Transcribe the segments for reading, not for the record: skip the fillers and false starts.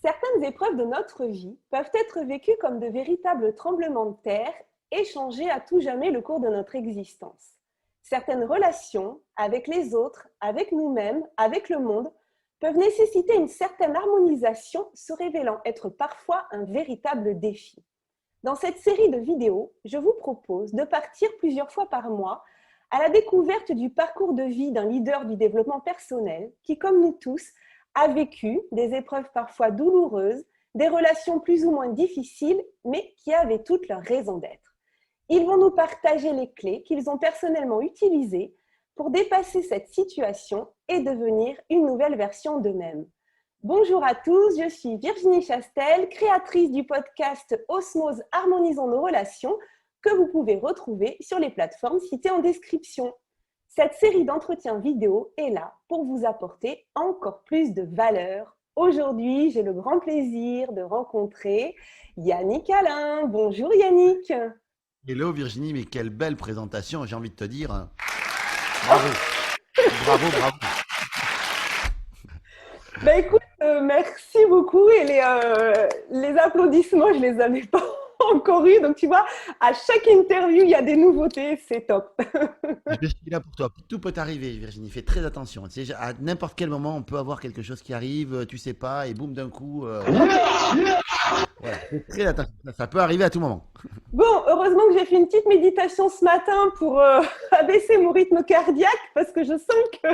Certaines épreuves de notre vie peuvent être vécues comme de véritables tremblements de terre et changer à tout jamais le cours de notre existence. Certaines relations avec les autres, avec nous-mêmes, avec le monde, peuvent nécessiter une certaine harmonisation, se révélant être parfois un véritable défi. Dans cette série de vidéos, je vous propose de partir plusieurs fois par mois à la découverte du parcours de vie d'un leader du développement personnel qui, comme nous tous, a vécu des épreuves parfois douloureuses, des relations plus ou moins difficiles, mais qui avaient toutes leur raison d'être. Ils vont nous partager les clés qu'ils ont personnellement utilisées pour dépasser cette situation et devenir une nouvelle version d'eux-mêmes. Bonjour à tous, je suis Virginie Chastel, créatrice du podcast Osmose Harmonisons nos relations que vous pouvez retrouver sur les plateformes citées en description. Cette série d'entretiens vidéo est là pour vous apporter encore plus de valeur. Aujourd'hui, j'ai le grand plaisir de rencontrer Yannick Alain. Bonjour Yannick. Hello Virginie, mais quelle belle présentation, j'ai envie de te dire. Bravo, bravo, bravo. Bah écoute, merci beaucoup et les applaudissements, je les avais pas encore eu. Donc tu vois, à chaque interview, il y a des nouveautés, c'est top. Je suis là pour toi. Tout peut arriver, Virginie. Fais très attention. Tu sais, à n'importe quel moment, on peut avoir quelque chose qui arrive, tu sais pas, et boum, d'un coup. Voilà, fais très attention. Ça peut arriver à tout moment. Bon, heureusement que j'ai fait une petite méditation ce matin pour abaisser mon rythme cardiaque parce que je sens que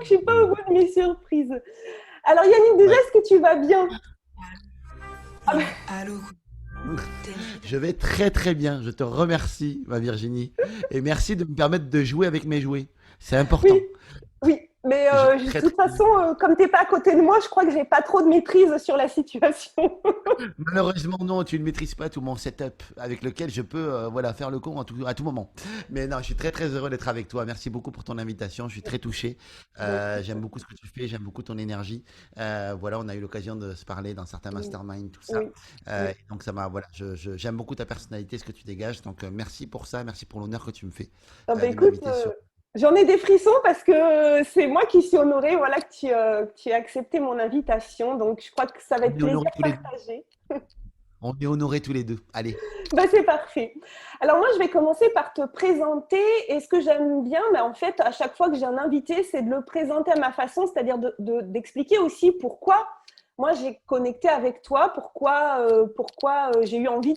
je suis pas au bout de mes surprises. Alors Yannick, déjà, Ouais. est-ce que tu vas bien? Allô. Je vais très très bien. Je te remercie, ma Virginie. Et merci de me permettre de jouer avec mes jouets. C'est important. Oui, oui. Mais Je vais de très toute très bien. façon, comme tu n'es pas à côté de moi, je crois que j'ai pas trop de maîtrise sur la situation. Malheureusement, non, tu ne maîtrises pas tout mon setup avec lequel je peux voilà, faire le con à tout moment. Mais non, je suis très très heureux d'être avec toi. Merci beaucoup pour ton invitation. Je suis très touché. Bah, écoute, J'aime beaucoup ce que tu fais, j'aime beaucoup ton énergie. Voilà, on a eu l'occasion de se parler dans certains oui, masterminds, tout ça. oui, oui. Et donc ça m'a, voilà, j'aime beaucoup ta personnalité, ce que tu dégages. Donc merci pour ça, merci pour l'honneur que tu me fais Ah bah de écoute, m'inviter sur. j'en ai des frissons parce que c'est moi qui suis honorée, voilà, que tu aies accepté mon invitation. Donc, je crois que ça va On être est plaisir honorés tous les deux. partagé. On est honorés tous les deux. Allez. Bah, c'est parfait. Alors, moi, je vais commencer par te présenter. Et ce que j'aime bien, bah, en fait, à chaque fois que j'ai un invité, c'est de le présenter à ma façon, c'est-à-dire d'expliquer aussi pourquoi moi j'ai connecté avec toi, pourquoi j'ai eu envie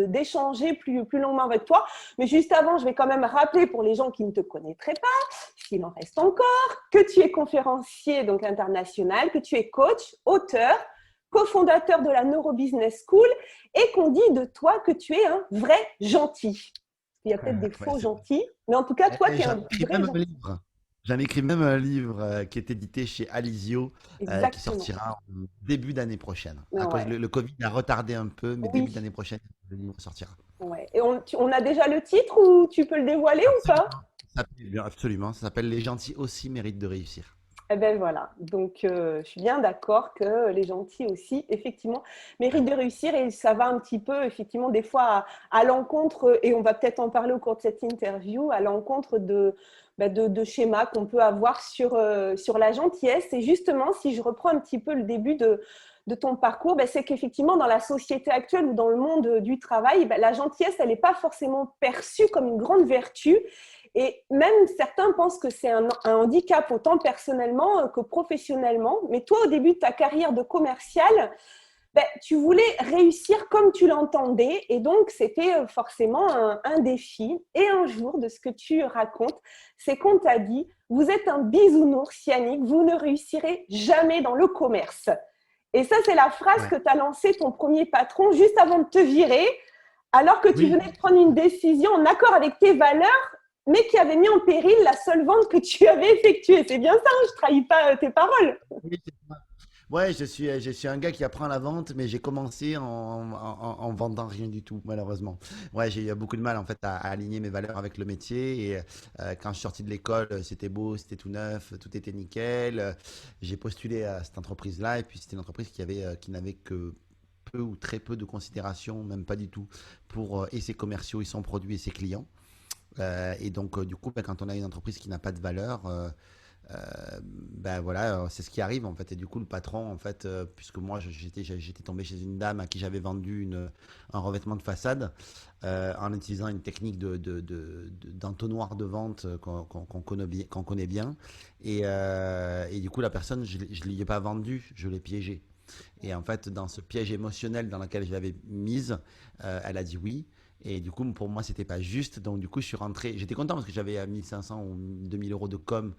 d'échanger plus longuement avec toi. Mais juste avant, je vais quand même rappeler pour les gens qui ne te connaîtraient pas, s'il en reste encore, que tu es conférencier donc international, que tu es coach, auteur, cofondateur de la Neurobusiness School et qu'on dit de toi que tu es un vrai gentil. Il y a peut-être des Ouais, faux c'est gentils, mais en tout cas, toi, tu es J'en un écris vrai même un gentil. livre. J'en écris même un livre qui est édité chez Alizio, qui Exactement. sortira en début d'année prochaine. À cause Ouais. le Covid a retardé un peu, mais début Oui. d'année prochaine, le livre sortira. Ouais. Et on a déjà le titre ou tu peux le dévoiler ou pas? Absolument. Absolument. Ça s'appelle Les gentils aussi méritent de réussir. Eh ben voilà, donc je suis bien d'accord que les gentils aussi, effectivement, méritent de réussir et ça va un petit peu, effectivement, des fois à l'encontre, et on va peut-être en parler au cours de cette interview, à l'encontre de schémas qu'on peut avoir sur la gentillesse. Et justement, si je reprends un petit peu le début de ton parcours, c'est qu'effectivement, dans la société actuelle ou dans le monde du travail, la gentillesse, elle n'est pas forcément perçue comme une grande vertu. Et même certains pensent que c'est un handicap autant personnellement que professionnellement. Mais toi, au début de ta carrière de commercial, tu voulais réussir comme tu l'entendais. Et donc, c'était forcément un défi. Et un jour, de ce que tu racontes, c'est qu'on t'a dit, vous êtes un bisounours, Yannick, vous ne réussirez jamais dans le commerce. Et ça, c'est la phrase Ouais. que t'as lancé ton premier patron juste avant de te virer, alors que tu Oui, venais de prendre une décision en accord avec tes valeurs, mais qui avait mis en péril la seule vente que tu avais effectuée. C'est bien ça, hein, je ne trahis pas tes paroles. oui, c'est ça. Ouais, je suis un gars qui apprend la vente, mais j'ai commencé en vendant rien du tout, malheureusement. Ouais, j'ai eu beaucoup de mal en fait à aligner mes valeurs avec le métier. Et quand je suis sorti de l'école, c'était beau, c'était tout neuf, tout était nickel. J'ai postulé à cette entreprise-là, et puis c'était une entreprise qui n'avait que peu ou très peu de considération, même pas du tout, pour et ses commerciaux, et son produit et ses clients. Et donc, du coup, quand on a une entreprise qui n'a pas de valeur, ben voilà, c'est ce qui arrive en fait. Et du coup, le patron, en fait, puisque moi, j'étais tombé chez une dame à qui j'avais vendu un revêtement de façade en utilisant une technique d'entonnoir de vente qu'on connaît bien. Et du coup, la personne, je ne lui ai pas vendu, je l'ai piégée. Et en fait, dans ce piège émotionnel dans lequel je l'avais mise, elle a dit oui. Et du coup, pour moi, c'était pas juste. Donc, du coup, je suis rentré. J'étais content parce que j'avais 1500 ou 2000 euros de com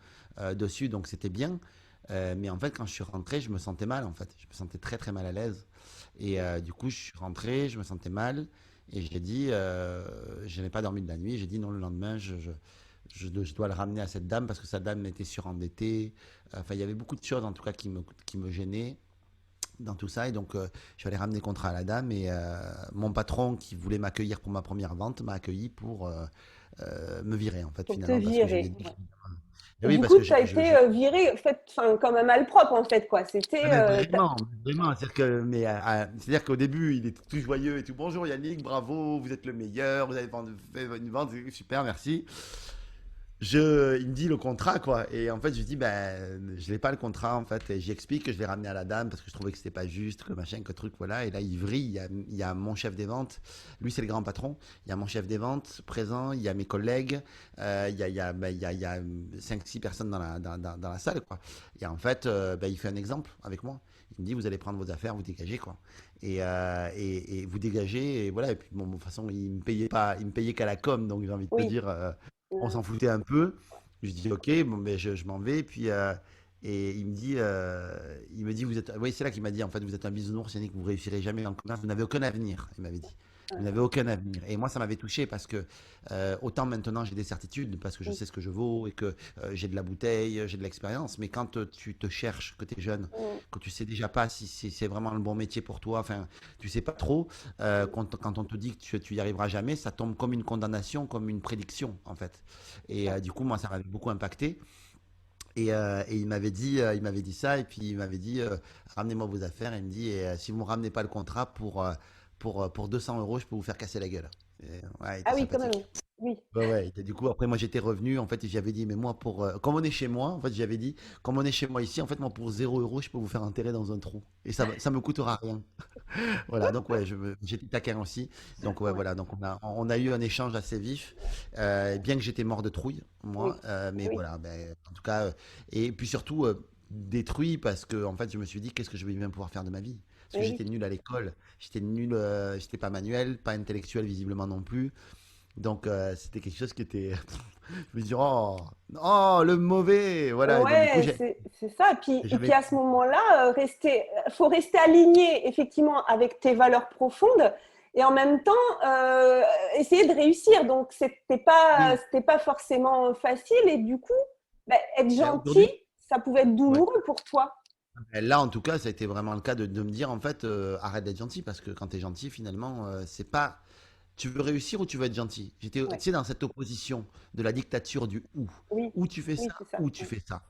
dessus, donc c'était bien. Mais en fait, quand je suis rentré, je me sentais mal. En fait, je me sentais très très mal à l'aise. Et du coup, je suis rentré, je me sentais mal. Et j'ai dit, je n'ai pas dormi de la nuit. J'ai dit non, le lendemain, je dois le ramener à cette dame parce que cette dame était surendettée. Enfin, il y avait beaucoup de choses en tout cas qui me gênaient dans tout ça. Et donc, je suis allé ramener le contrat à la dame. Et mon patron, qui voulait m'accueillir pour ma première vente, m'a accueilli pour me virer, en fait, Pour te finalement. Parce que je lui ai virer. dit. Ouais. Et Et oui, du parce coup, que tu as été viré, fait, enfin, comme un malpropre, en fait, quoi. ah, C'était. mais vraiment, vraiment. C'est-à-dire qu'au début, il est tout joyeux et tout. Bonjour Yannick, bravo, vous êtes le meilleur, vous avez fait une vente, super, merci. Il me dit le contrat, quoi. Et en fait, je lui dis, ben, je n'ai pas le contrat, en fait. Et j'explique que je l'ai ramené à la dame parce que je trouvais que c'était pas juste, que machin, que truc, voilà. Et là, il vrille. Il y a mon chef des ventes. Lui, c'est le grand patron. Il y a mon chef des ventes présent. Il y a mes collègues. Il y a 5-6 personnes dans la salle, quoi. Et en fait, ben, il fait un exemple avec moi. Il me dit, vous allez prendre vos affaires, vous dégagez, quoi. Et vous dégagez. Et voilà. Et puis, bon, de toute façon, il me payait qu'à la com. Donc, j'ai envie de te oui. dire. On s'en foutait un peu. Je dis ok, bon, ben je m'en vais. Puis, et il me dit, vous êtes, oui, c'est là qu'il m'a dit, en fait, vous êtes un bisounours, Yannick, vous réussirez jamais dans le commerce, vous n'avez aucun avenir, il m'avait dit. Vous n'avez aucun avenir. Et moi, ça m'avait touché parce que autant maintenant j'ai des certitudes, parce que je sais ce que je vaux et que j'ai de la bouteille, j'ai de l'expérience. Mais quand tu te cherches, que tu es jeune, que tu sais déjà pas si c'est vraiment le bon métier pour toi, enfin, tu sais pas trop, quand on te dit que tu y arriveras jamais, ça tombe comme une condamnation, comme une prédiction, en fait. Et du coup, moi, ça m'avait beaucoup impacté. Et il m'avait dit ça, et puis il m'avait dit, ramenez-moi vos affaires. Il me dit, si vous ne me ramenez pas le contrat pour 200 euros, je peux vous faire casser la gueule. Et, ouais, il Ah était oui, quand même. sympathique. Oui. Ouais, ouais. Et du coup, après, moi, j'étais revenu. En fait, j'avais dit, mais moi, comme on est chez moi, en fait, j'avais dit, comme on est chez moi ici, en fait, moi, pour 0 euros, je peux vous faire enterrer dans un trou. Et ça me coûtera rien. Voilà, donc, ouais, j'étais taquin aussi. Donc, ouais, Ouais. voilà. Donc, on a eu un échange assez vif. Bien que j'étais mort de trouille, Oui. moi. Mais Oui. voilà, ben, en tout cas. Et puis surtout, détruit parce que, en fait, je me suis dit, qu'est-ce que je vais bien pouvoir faire de ma vie? Parce que Oui. j'étais nul à l'école. J'étais nul, j'étais pas manuel, pas intellectuel, visiblement non plus. Donc, c'était quelque chose qui était. Je me dis, oh, oh, le mauvais! Voilà. Et donc, du coup, Ouais, c'est ça. Et puis j'avais. à ce moment-là, faut rester aligné effectivement avec tes valeurs profondes et en même temps essayer de réussir. Donc Oui. c'était pas forcément facile et du coup, ben, être Ben, gentil, aujourd'hui, ça pouvait être ouais. douloureux pour toi. Ben, là, en tout cas, ça a été vraiment le cas de me dire, en fait, arrête d'être gentil parce que quand tu es gentil, finalement, c'est pas. Tu veux réussir ou tu veux être gentil? J'étais, tu Ouais. sais, dans cette opposition de la dictature du ou. Oui, Ou tu fais oui, ça, c'est ça. ou tu fais ça.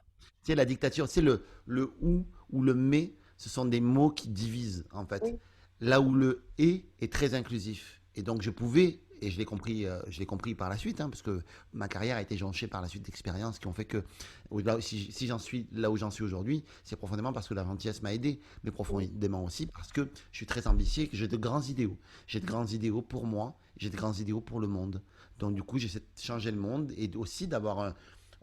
Tu sais, la dictature, c'est le ou le mais, ce sont des mots qui divisent, en fait. Oui, Là où le et est très inclusif. Et donc, je pouvais, et je l'ai compris par la suite, hein, parce que ma carrière a été jonchée par la suite d'expériences qui ont fait que, si j'en suis là où j'en suis aujourd'hui, c'est profondément parce que la gentillesse m'a aidé, mais oui, profondément aussi parce que je suis très ambitieux et que j'ai de grands idéaux. J'ai de grands idéaux pour moi, j'ai de grands idéaux pour le monde. Donc, du coup, j'essaie de changer le monde et aussi d'avoir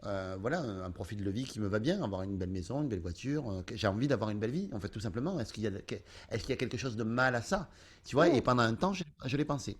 voilà, un profil de vie qui me va bien, avoir une belle maison, une belle voiture. J'ai envie d'avoir une belle vie, en fait, tout simplement. Est-ce qu'il y a quelque chose de mal à ça? Tu vois, et oui, pendant un temps, je l'ai pensé.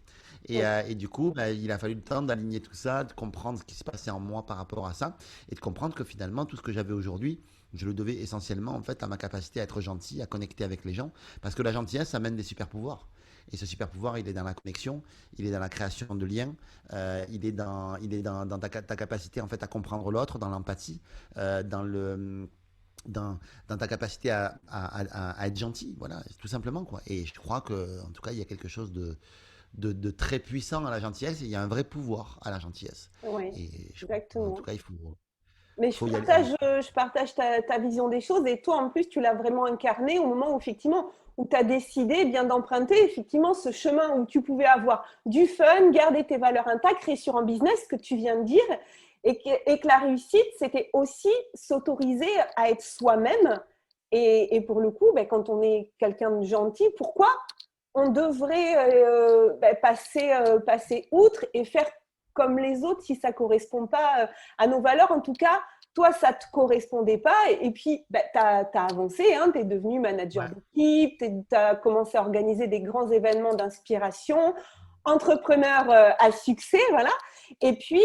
oui, Et du coup, bah, il a fallu le temps d'aligner tout ça, de comprendre ce qui se passait en moi par rapport à ça, et de comprendre que finalement, tout ce que j'avais aujourd'hui, je le devais essentiellement en fait à ma capacité à être gentil, à connecter avec les gens, parce que la gentillesse amène des super pouvoirs. Et ce super pouvoir, il est dans la connexion, il est dans la création de liens, dans ta capacité en fait à comprendre l'autre, dans l'empathie, dans dans ta capacité à être gentil, voilà, tout simplement quoi. Et je crois que en tout cas, il y a quelque chose de très puissant à la gentillesse. Et il y a un vrai pouvoir à la gentillesse. oui, Et en tout exactement. cas, Mais faut y aller. je partage ta vision des choses et toi, en plus, tu l'as vraiment incarné au moment où, effectivement, où tu as décidé eh bien d'emprunter effectivement ce chemin où tu pouvais avoir du fun, garder tes valeurs intactes, réussir en business, ce que tu viens de dire. et que la réussite, c'était aussi s'autoriser à être soi-même. Et pour le coup, ben, quand on est quelqu'un de gentil, pourquoi on devrait passer outre et faire comme les autres si ça ne correspond pas à nos valeurs? En tout cas, toi, ça ne te correspondait pas. Et puis, ben, tu as avancé, hein, tu es devenu manager Ouais. d'équipe, tu as commencé à organiser des grands événements d'inspiration, entrepreneur à succès, voilà. Et puis,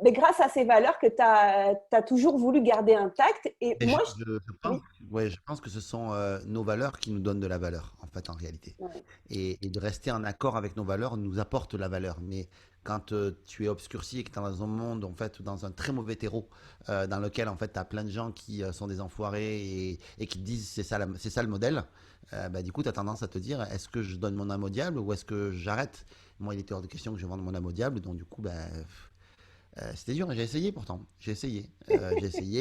grâce à ces valeurs que tu as toujours voulu garder intactes. Et Et moi, je pense, oui, ouais, je pense que ce sont nos valeurs qui nous donnent de la valeur, en fait, en réalité. ouais, Et de rester en accord avec nos valeurs nous apporte de la valeur. Mais quand tu es obscurci et que tu es dans un monde, en fait, dans un très mauvais terreau, dans lequel, en fait, tu as plein de gens qui sont des enfoirés et qui te disent c'est ça le modèle, bah, du coup, tu as tendance à te dire est-ce que je donne mon âme au diable ou est-ce que j'arrête? Moi, il était hors de question que je vende mon âme au diable, donc du coup, bah, c'était dur, j'ai essayé pourtant. J'ai essayé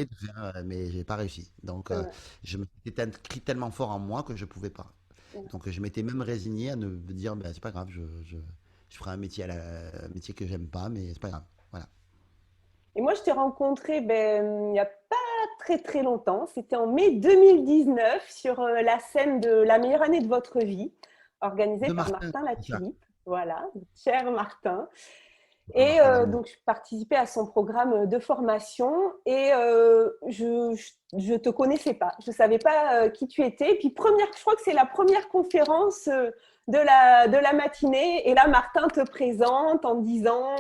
de faire, mais j'ai pas réussi. Donc, ouais, je me suis écrit tellement fort en moi que je pouvais pas. ouais. Donc, je m'étais même résigné à ne me dire, ben, c'est pas grave, je ferai un métier, un métier que j'aime pas, mais c'est pas grave. Voilà. Et moi, je t'ai rencontré ben, il n'y a pas très très longtemps. C'était en mai 2019 sur la scène de La meilleure année de votre vie, organisée De par Martin, Martin c'est ça. Latulippe. Voilà, cher Martin. Ah, Et Martin d'amour. donc, je participais à son programme de formation et je te connaissais pas. Je savais pas qui tu étais. Et puis, je crois que c'est la première conférence de la matinée. Et là, Martin te présente en disant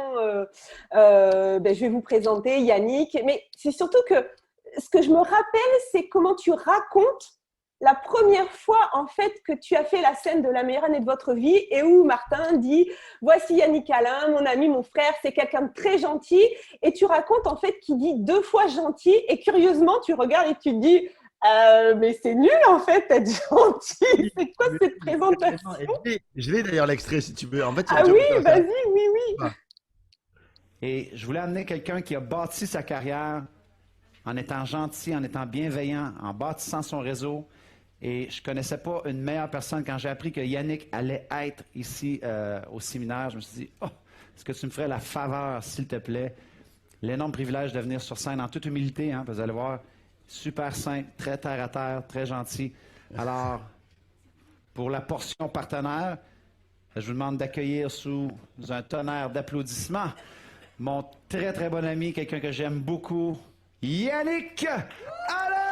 ben, je vais vous présenter Yannick. Mais c'est surtout que ce que je me rappelle, c'est comment tu racontes la première fois en fait que tu as fait la scène de La meilleure année de votre vie et où Martin dit voici Yannick Alain, mon ami, mon frère, c'est quelqu'un de très gentil. Et tu racontes en fait qu'il dit 2 fois gentil. Et curieusement, tu regardes et tu te dis mais c'est nul en fait d'être gentil. Oui, C'est quoi oui, cette oui, carrément. présentation? Et je l'ai d'ailleurs l'extrait si tu veux. En fait, Ah tu oui, vas pouvoir faire vas-y, oui, oui. ça. Et je voulais amener quelqu'un qui a bâti sa carrière en étant gentil, en étant bienveillant, en bâtissant son réseau. Et je ne connaissais pas une meilleure personne. Quand j'ai appris que Yannick allait être ici au séminaire, je me suis dit, oh, est-ce que tu me ferais la faveur, s'il te plaît, l'énorme privilège de venir sur scène en toute humilité, hein, vous allez voir, super simple, très terre à terre, très gentil. Alors, pour la portion partenaire, je vous demande d'accueillir sous un tonnerre d'applaudissements mon très très bon ami, quelqu'un que j'aime beaucoup, Yannick Alain!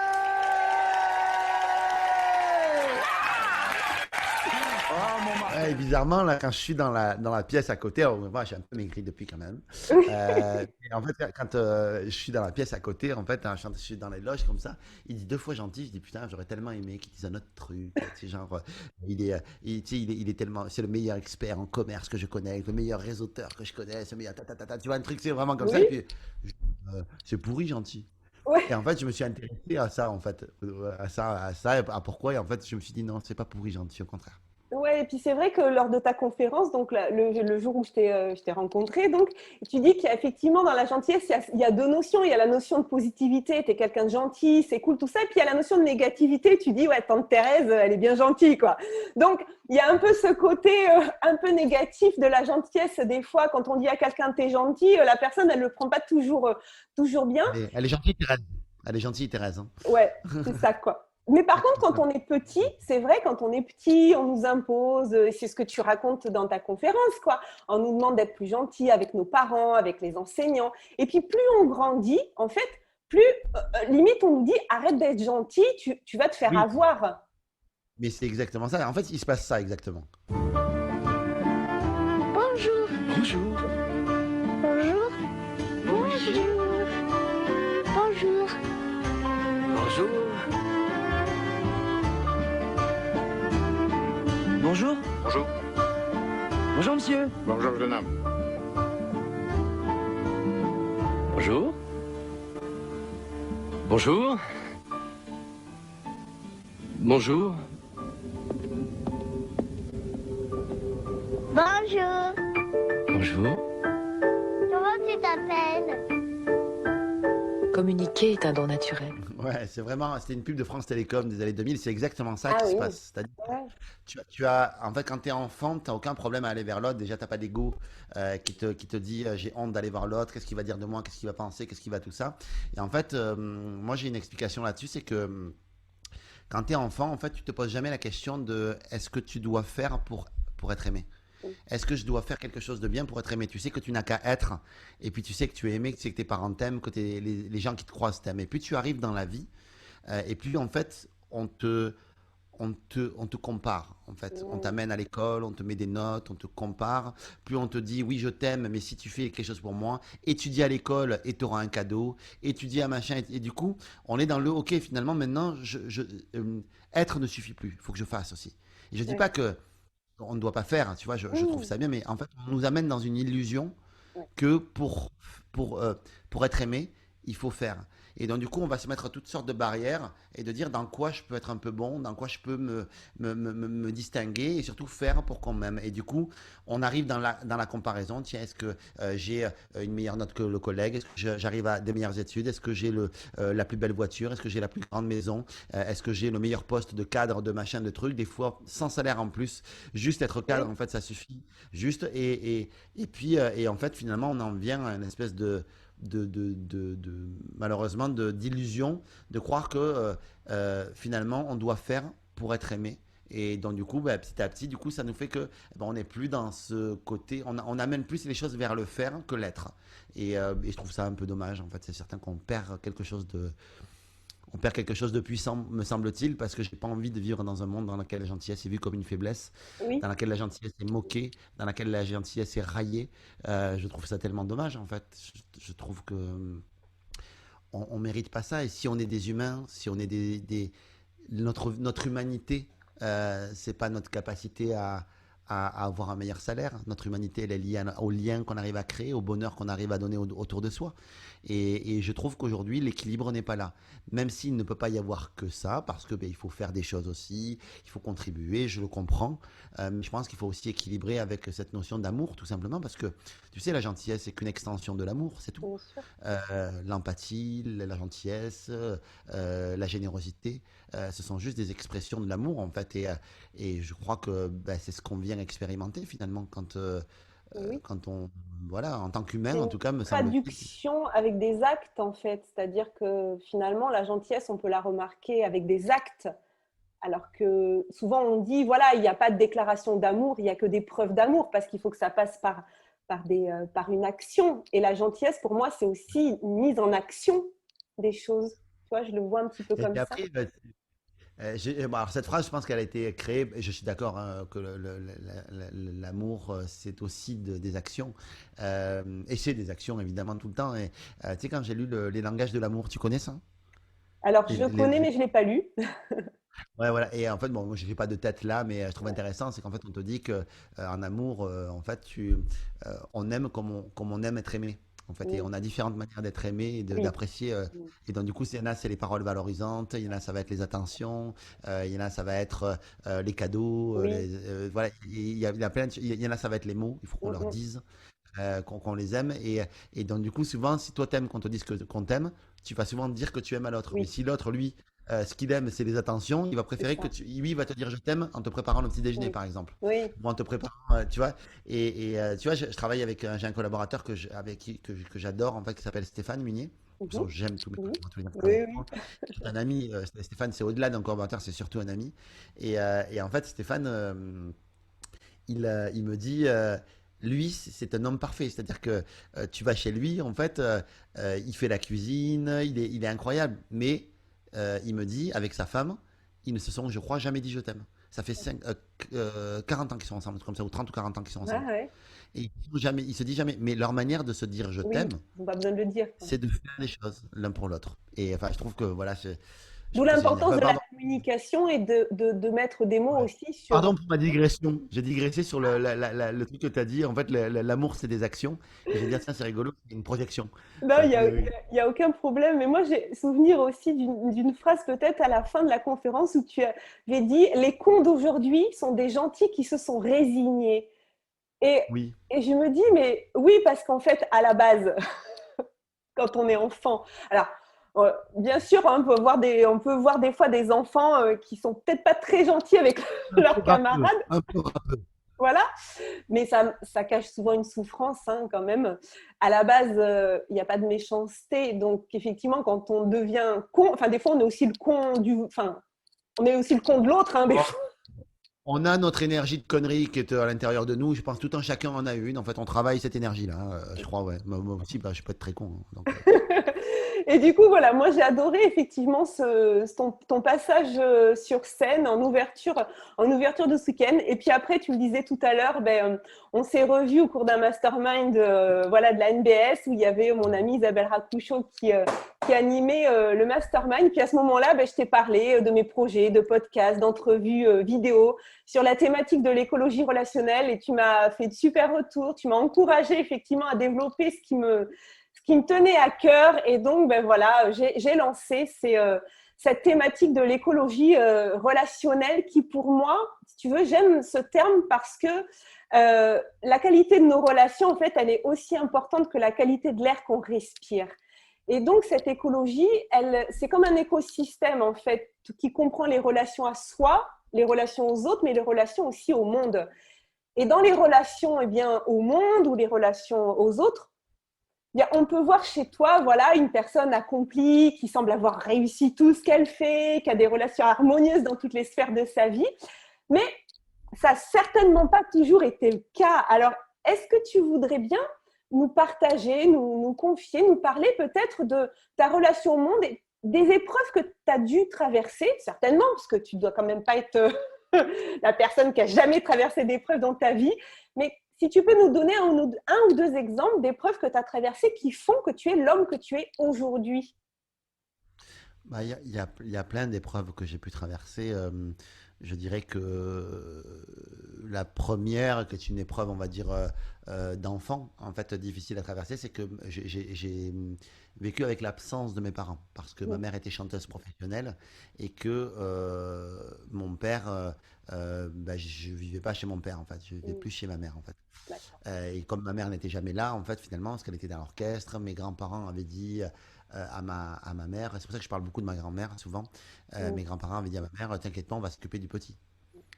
Oh, mon Martin! Ouais, et bizarrement, là, quand je suis dans la pièce à côté, alors, moi, je suis un peu maigri depuis quand même. Et en fait, quand je suis dans la pièce à côté, en fait, hein, je suis dans les loges comme ça, il dit 2 fois gentil. Je dis putain, j'aurais tellement aimé qu'il dise un autre truc. Tu sais, genre, tu sais, il est tellement, c'est le meilleur expert en commerce que je connais, le meilleur réseauteur que je connais, le meilleur tu vois, un truc, c'est vraiment comme ça. Et Oui, puis, c'est pourri gentil. ouais. Et en fait, je me suis intéressé à ça, en fait, à pourquoi. Et en fait, je me suis dit non, c'est pas pourri gentil, au contraire. Ouais, et puis c'est vrai que lors de ta conférence, donc le jour où je t'ai rencontré, donc tu dis qu'il y a effectivement dans la gentillesse, il y a 2 notions. Il y a la notion de positivité, tu es quelqu'un de gentil, c'est cool, tout ça. Et puis il y a la notion de négativité, tu dis, ouais, tante Thérèse, elle est bien gentille, quoi. Donc il y a un peu ce côté un peu négatif de la gentillesse. Des fois, quand on dit à quelqu'un, t'es gentil, la personne, elle ne le prend pas toujours bien. Elle est gentille, Thérèse. Elle est gentille, Thérèse, hein. Ouais, c'est ça, quoi. Mais par contre, quand on est petit, c'est vrai, quand on est petit, on nous impose, c'est ce que tu racontes dans ta conférence, quoi. On nous demande d'être plus gentil avec nos parents, avec les enseignants. Et puis, plus on grandit, en fait, plus, limite, on nous dit, arrête d'être gentil, tu vas te faire Oui, avoir. mais c'est exactement ça. En fait, il se passe ça exactement. Bonjour, Bonjour. bonjour, bonjour, bonjour. Bonjour. Bonjour. Bonjour. Bonjour monsieur. Bonjour, jeune homme. Bonjour. Bonjour. Bonjour. Bonjour. Bonjour. Comment tu t'appelles? Communiquer est un don naturel. Ouais, c'est vraiment, c'était une pub de France Télécom des années 2000, c'est exactement ça Ah qui se oui, passe. C'est-à-dire que ouais, en fait, quand tu es enfant, tu n'as aucun problème à aller vers l'autre. Déjà, tu n'as pas d'ego qui te dit j'ai honte d'aller voir l'autre, qu'est-ce qu'il va dire de moi, qu'est-ce qu'il va penser, qu'est-ce qu'il va tout ça. Et en fait, moi, j'ai une explication là-dessus, c'est que quand tu es enfant, en fait, tu te poses jamais la question de est-ce que tu dois faire pour être aimé. oui, Est-ce que je dois faire quelque chose de bien pour être aimé? Tu sais que tu n'as qu'à être, et puis tu sais que tu es aimé, que tu sais que tes parents t'aiment, que les gens qui te croisent t'aiment. Et puis tu arrives dans la vie, et puis en fait, on te compare. En fait, on oui, t'amène à l'école, on te met des notes, on te compare. Plus on te dit oui, je t'aime, mais si tu fais quelque chose pour moi, étudie à l'école et tu auras un cadeau, étudie à machin. Et du coup, on est dans le ok, finalement, maintenant, être ne suffit plus. Il faut que je fasse aussi. Et je dis ouais, pas que on ne doit pas faire, hein, tu vois, je trouve oui, ça bien, mais en fait, on nous amène dans une illusion ouais, que pour, euh, pour être aimé, il faut faire. Et donc, du coup, on va se mettre toutes sortes de barrières et de dire dans quoi je peux être un peu bon, dans quoi je peux me distinguer et surtout faire pour qu'on m'aime. Et du coup, on arrive dans la comparaison. Tiens, est-ce que j'ai une meilleure note que le collègue? Est-ce que j'arrive à des meilleures études? Est-ce que j'ai la plus belle voiture? Est-ce que j'ai la plus grande maison? Est-ce que j'ai le meilleur poste de cadre, de machin, de trucs? Des fois, sans salaire en plus. Juste être cadre, ouais, en fait, ça suffit. Juste, et puis, et en fait, finalement, on en vient à une espèce malheureusement, d'illusion, de croire que finalement, on doit faire pour être aimé. Et donc, du coup, bah, petit à petit, du coup, ça nous fait que on n'est plus dans ce côté, on amène plus les choses vers le faire que l'être. Et je trouve ça un peu dommage, en fait. C'est certain qu'on perd quelque chose de puissant, me semble-t-il, parce que j'ai pas envie de vivre dans un monde dans lequel la gentillesse est vue comme une faiblesse, oui, dans lequel la gentillesse est moquée, dans lequel la gentillesse est raillée. Je trouve ça tellement dommage, en fait. Je trouve que on mérite pas ça. Et si on est des humains, si on est notre humanité, c'est pas notre capacité à avoir un meilleur salaire. Notre humanité, elle est liée au lien qu'on arrive à créer, au bonheur qu'on arrive à donner autour de soi. Et je trouve qu'aujourd'hui, l'équilibre n'est pas là. Même s'il ne peut pas y avoir que ça, parce que il faut faire des choses aussi, il faut contribuer, je le comprends. Mais je pense qu'il faut aussi équilibrer avec cette notion d'amour, tout simplement, parce que tu sais, la gentillesse, c'est qu'une extension de l'amour, c'est tout. bien sûr. L'empathie, la gentillesse, la générosité, ce sont juste des expressions de l'amour en fait. Et je crois que c'est ce qu'on vient expérimenter finalement Oui. quand on, voilà, en tant qu'humain C'est en une tout cas, me semble-t-il. traduction avec des actes, en fait. C'est-à-dire que finalement, la gentillesse, on peut la remarquer avec des actes. Alors que souvent, on dit, voilà, il n'y a pas de déclaration d'amour, il n'y a que des preuves d'amour, parce qu'il faut que ça passe par une action. Et la gentillesse, pour moi, c'est aussi une mise en action des choses. Tu vois, je le vois un petit peu Et comme puis ça. après, bon, alors cette phrase, je pense qu'elle a été créée, et je suis d'accord hein, que l'amour, c'est aussi des actions. Et c'est des actions, évidemment, tout le temps. Et tu sais, quand j'ai lu les langages de l'amour, tu connais ça? Alors, Les- je les- connais, les- mais je ne l'ai pas lu. Ouais, voilà. Et en fait, bon, moi, je n'ai pas de tête là, mais je trouve intéressant, c'est qu'en fait, on te dit que en amour, en fait, on aime comme on aime être aimé. En fait, et Oui, on a différentes manières d'être aimé et oui, d'apprécier. oui, Et donc, du coup, il y en a, c'est les paroles valorisantes, il y en a, ça va être les attentions, il y en a, ça va être les cadeaux, oui. voilà, il y a plein il y en a, ça va être les mots, il faut qu'on Mm, leur mm. dise qu'on les aime. Et donc, du coup, souvent, si toi t'aimes qu'on te dise qu'on t'aime, tu vas souvent dire que tu aimes à l'autre. Mais Oui, si l'autre, lui, ce qu'il aime, c'est les attentions, il va c'est préférer que ça. lui, il va te dire je t'aime en te préparant le petit déjeuner, Oui, par exemple. oui. Ou en te préparant, tu vois. Tu vois, je travaille avec, j'ai un collaborateur avec que j'adore, en fait, qui s'appelle Stéphane Munier. De toute Mhm. façon, j'aime tous mes Oui, collaborateurs, tous les oui, oui. collaborateurs. C'est un ami. Stéphane, c'est au-delà d'un collaborateur, c'est surtout un ami. Et en fait, Stéphane, il me dit, lui, c'est un homme parfait. C'est-à-dire que tu vas chez lui, en fait, il fait la cuisine, il est incroyable. Mais il me dit, avec sa femme, ils ne se sont, je crois, jamais dit je t'aime. Ça fait 40 ans qu'ils sont ensemble, un truc comme ça, ou 30 ou 40 ans qu'ils sont Ah, ensemble. ouais. Et ils se disent jamais. Mais leur manière de se dire je Oui, t'aime, ils n'ont pas besoin de le dire, quoi. c'est de faire les choses l'un pour l'autre. Et enfin, je trouve que voilà, je D'où trouve que c'est génial. l'importance de la Pardon. communication et de mettre des mots Ouais. aussi sur... Pardon pour ma digression. J'ai digressé sur le truc que tu as dit. En fait, l'amour, c'est des actions. Et j'ai dit, ah, tiens, c'est rigolo, c'est une projection. Non, il Donc, n'y a, oui, il y oui. a- il y a aucun problème. Mais moi, j'ai souvenir aussi d'une phrase peut-être à la fin de la conférence où tu avais dit, les cons d'aujourd'hui sont des gentils qui se sont résignés. Et, Oui. et je me dis, mais oui, parce qu'en fait, à la base, quand on est enfant. Alors, Bien sûr, hein, on peut voir des fois des enfants qui sont peut-être pas très gentils avec Un peu leurs râpeux, camarades, un peu râpeux. voilà, mais ça cache souvent une souffrance hein, quand même. À la base, il n'y a pas de méchanceté, donc effectivement, quand on devient con, enfin des fois on est aussi le con enfin on est aussi le con de l'autre, hein, des Oh, fois. on a notre énergie de connerie qui est à l'intérieur de nous. Je pense tout un chacun en a une. En fait, on travaille cette énergie-là. Je crois, ouais. Moi aussi, bah, je peux être très con, hein, donc, Et du coup, voilà, moi j'ai adoré effectivement ton passage sur scène en ouverture de ce week-end. Et puis après, tu le disais tout à l'heure, on s'est revus au cours d'un mastermind voilà, de la NBS où il y avait mon amie Isabelle Racouchot qui animait le mastermind. Puis à ce moment-là, je t'ai parlé de mes projets, de podcasts, d'entrevues vidéo sur la thématique de l'écologie relationnelle et tu m'as fait de super retours. Tu m'as encouragé effectivement à développer ce qui me tenait à cœur. Et donc, voilà, j'ai lancé cette thématique de l'écologie relationnelle qui, pour moi, si tu veux, j'aime ce terme parce que la qualité de nos relations, en fait, elle est aussi importante que la qualité de l'air qu'on respire. Et donc, cette écologie, c'est comme un écosystème, en fait, qui comprend les relations à soi, les relations aux autres, mais les relations aussi au monde. Et dans les relations au monde ou les relations aux autres, bien, on peut voir chez toi, voilà, une personne accomplie qui semble avoir réussi tout ce qu'elle fait, qui a des relations harmonieuses dans toutes les sphères de sa vie, mais ça n'a certainement pas toujours été le cas. Alors, est-ce que tu voudrais bien nous partager, nous confier, nous parler peut-être de ta relation au monde et des épreuves que tu as dû traverser, certainement, parce que tu ne dois quand même pas être la personne qui a jamais traversé d'épreuves dans ta vie, mais si tu peux nous donner un ou deux exemples d'épreuves que tu as traversées qui font que tu es l'homme que tu es aujourd'hui. bah, il y a plein d'épreuves que j'ai pu traverser. Je dirais que la première, qui est une épreuve, on va dire, d'enfant, en fait, difficile à traverser, c'est que j'ai vécu avec l'absence de mes parents, parce que ma mère était chanteuse professionnelle et que mon père, bah, je vivais pas chez mon père, en fait, je vivais plus chez ma mère, en fait. D'accord. Et comme ma mère n'était jamais là, en fait, finalement, parce qu'elle était dans l'orchestre, mes grands-parents avaient dit à ma mère, c'est pour ça que je parle beaucoup de ma grand-mère souvent, mes grands-parents avaient dit à ma mère, t'inquiète pas, on va s'occuper du petit.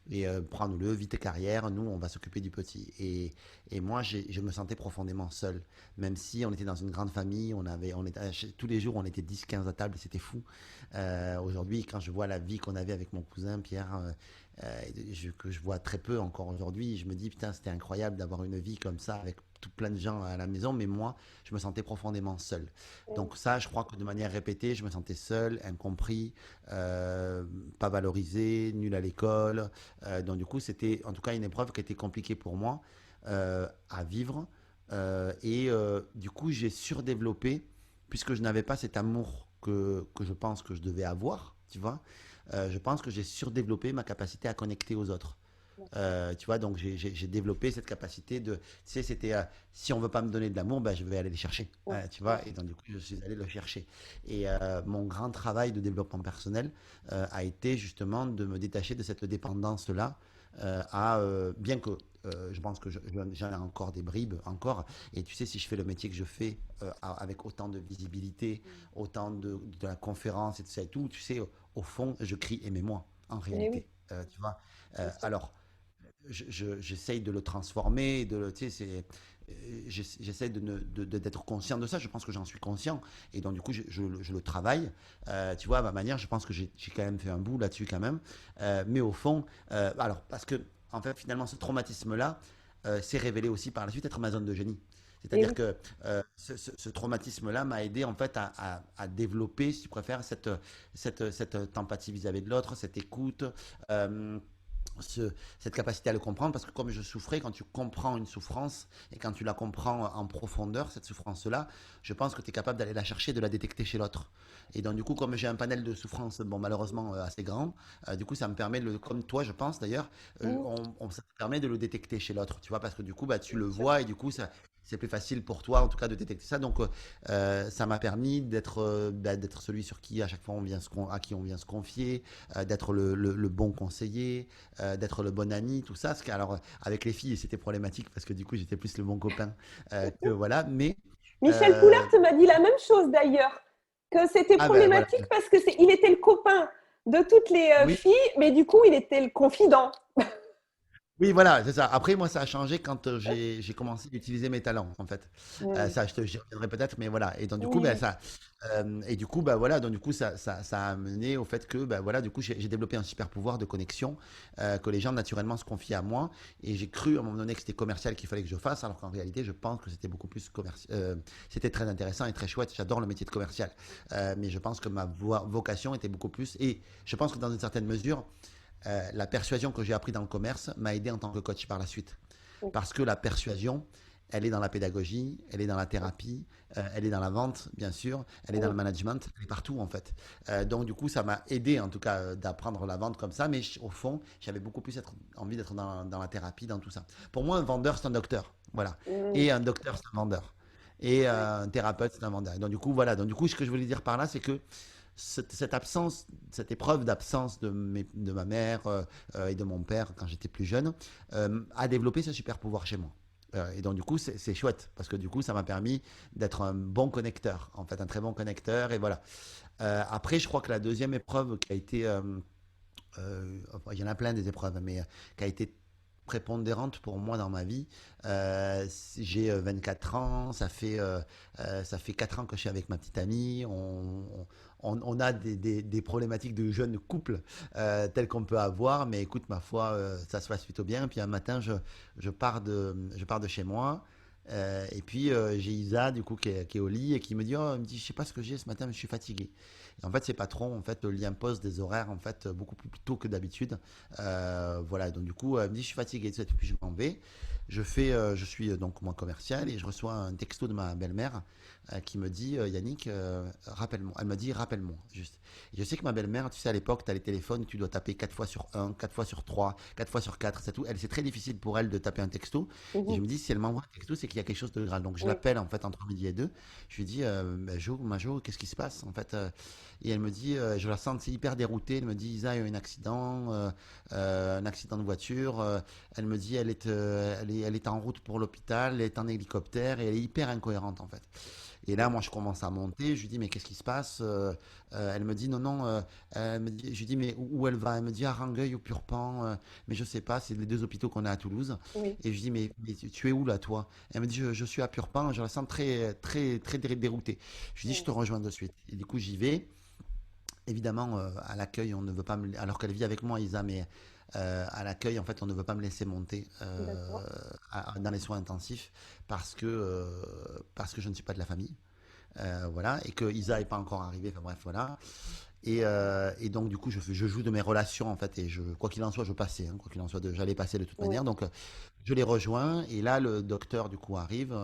Et prends-le, vis tes carrières, nous, on va s'occuper du petit. Et moi, je me sentais profondément seul. Même si on était dans une grande famille, tous les jours, on était 10 15 à table, c'était fou. Aujourd'hui, quand je vois la vie qu'on avait avec mon cousin Pierre, que je vois très peu encore aujourd'hui, je me dis, putain, c'était incroyable d'avoir une vie comme ça, avec tout plein de gens à la maison, mais moi, je me sentais profondément seul. Donc ça, je crois que de manière répétée, je me sentais seul, incompris, euh, pas valorisé, nul à l'école. Donc du coup, c'était en tout cas une épreuve qui était compliquée pour moi à vivre. Du coup, j'ai surdéveloppé, puisque je n'avais pas cet amour que je pense que je devais avoir, tu vois. Je pense que j'ai surdéveloppé ma capacité à connecter aux autres. Tu vois, donc j'ai développé cette capacité de, tu sais, c'était, si on veut pas me donner de l'amour, ben, je vais aller les chercher, tu vois, et donc du coup, je suis allé le chercher. Et mon grand travail de développement personnel a été justement de me détacher de cette dépendance-là, bien que je pense que j'en ai encore des bribes, encore, et tu sais, si je fais le métier que je fais avec autant de visibilité, autant de la conférence et tout ça et tout, tu sais, au fond, je crie aimez-moi, en Eh oui, réalité. Tu vois, c'est sûr. alors, j'essaye de le transformer, tu sais, j'essaie d'être conscient de ça. Je pense que j'en suis conscient. Et donc, du coup, je le travaille. Tu vois, à ma manière, je pense que j'ai quand même fait un bout là-dessus, quand même. Mais au fond, alors, parce que, en fait, finalement, ce traumatisme-là s'est révélé aussi par la suite être ma zone de génie. Eh C'est-à-dire oui. que ce traumatisme-là m'a aidé en fait à développer, si tu préfères, cette empathie vis-à-vis de l'autre, cette écoute, euh, cette capacité à le comprendre, parce que comme je souffrais, quand tu comprends une souffrance et quand tu la comprends en profondeur, cette souffrance-là, je pense que tu es capable d'aller la chercher, de la détecter chez l'autre. Et donc du coup, comme j'ai un panel de souffrances, bon, malheureusement assez grand, du coup, ça me permet, comme toi, je pense d'ailleurs, Mmh, ça te permet de le détecter chez l'autre, tu vois, parce que du coup, bah, tu bien le sûr. vois et du coup, c'est plus facile pour toi, en tout cas, de détecter ça. Donc, ça m'a permis d'être celui sur qui, à chaque fois, à qui on vient se confier, d'être le bon conseiller, d'être le bon ami, tout ça. Alors, avec les filles, c'était problématique parce que du coup, j'étais plus le bon copain que voilà. Mais Michel euh, Poulart m'a dit la même chose d'ailleurs. Que c'était Ah ben voilà. problématique parce que il était le copain de toutes les Oui, filles, mais du coup, il était le confident. oui, voilà, c'est ça. Après, moi, ça a changé quand j'ai commencé à utiliser mes talents, en fait. Mm. Ça, j'y reviendrai peut-être, mais voilà. Et donc, du coup, ben, Oui, ça, et du coup, bah, voilà, donc, du coup, ça a amené au fait que, bah, voilà, du coup, j'ai développé un super pouvoir de connexion, que les gens, naturellement, se confient à moi. Et j'ai cru, à un moment donné, que c'était commercial qu'il fallait que je fasse, alors qu'en réalité, je pense que c'était beaucoup plus commercial. C'était très intéressant et très chouette. J'adore le métier de commercial. Mais je pense que ma vocation était beaucoup plus. Et je pense que dans une certaine mesure, la persuasion que j'ai appris dans le commerce m'a aidé en tant que coach par la suite. oui, Parce que la persuasion, elle est dans la pédagogie, elle est dans la thérapie, elle est dans la vente, bien sûr, elle est dans le oui, management, elle est partout en fait. Donc du coup, ça m'a aidé en tout cas d'apprendre la vente comme ça, mais au fond, j'avais beaucoup plus envie d'être dans la thérapie, dans tout ça. Pour moi, un vendeur, c'est un docteur, voilà. mm, Et un docteur, c'est un vendeur. Et ouais, un thérapeute, c'est un vendeur. Et donc du coup, voilà. Donc du coup, ce que je voulais dire par là, c'est que cette absence, cette épreuve d'absence de ma mère et de mon père quand j'étais plus jeune, a développé ce super pouvoir chez moi. Et donc du coup, c'est chouette parce que du coup, ça m'a permis d'être un bon connecteur, en fait, un très bon connecteur. Et voilà. Après, je crois que la deuxième épreuve qui a été, enfin, il y en a plein des épreuves, mais qui a été prépondérante pour moi dans ma vie. J'ai 24 ans, ça fait 4 ans que je suis avec ma petite amie. On a des problématiques de jeunes couples telles qu'on peut avoir, mais écoute, ma foi, ça se passe plutôt bien. Puis un matin, je pars de chez moi. Et puis j'ai Isa du coup qui est au lit et qui me dit oh, elle me dit je sais pas ce que j'ai ce matin mais je suis fatigué. Et en fait ses patrons en fait lui imposent des horaires en fait beaucoup plus tôt que d'habitude. Voilà donc du coup elle me dit je suis fatigué et puis je m'en vais. Je suis donc moi commercial et je reçois un texto de ma belle-mère qui me dit Yannick rappelle-moi. Elle me dit rappelle-moi juste. Et je sais que ma belle-mère tu sais à l'époque tu as les téléphones tu dois taper 4 fois sur un 4 fois sur 3 4 fois sur 4 c'est tout. Elle c'est très difficile pour elle de taper un texto. Et je mhm, me dis, si elle m'envoie un texto, c'est qu'il y a quelque chose de grave. Donc je oui, l'appelle en fait entre midi et deux. Je lui dis, Majo, qu'est-ce qui se passe en fait Et elle me dit, je la sens hyper déroutée. Elle me dit, Isa a eu un accident de voiture. Elle me dit, elle est en route pour l'hôpital, elle est en hélicoptère et elle est hyper incohérente en fait. Et là, moi, je commence à monter. Je lui dis, mais qu'est-ce qui se passe Elle me dit, non, non. Je lui dis, mais où elle va Elle me dit, à Rangueil, au Purpan. Mais je sais pas, c'est les deux hôpitaux qu'on a à Toulouse. oui, Et je lui dis, mais tu es où là, toi Elle me dit, je suis à Purpan. Je la sens très, très, très déroutée. Je lui dis, je te mm, rejoins de suite. Et du coup, j'y vais. Évidemment, à l'accueil, on ne veut pas me... Alors qu'elle vit avec moi, Isa, mais à l'accueil, en fait, on ne veut pas me laisser monter d'accord, dans les soins intensifs parce que je ne suis pas de la famille. Voilà, et que Isa n'est pas encore arrivée, enfin bref, voilà. Et donc, du coup, je joue de mes relations, en fait, et quoi qu'il en soit, je passais, hein, quoi qu'il en soit, j'allais passer de toute oui, manière. Donc, je les rejoins, et là, le docteur, du coup, arrive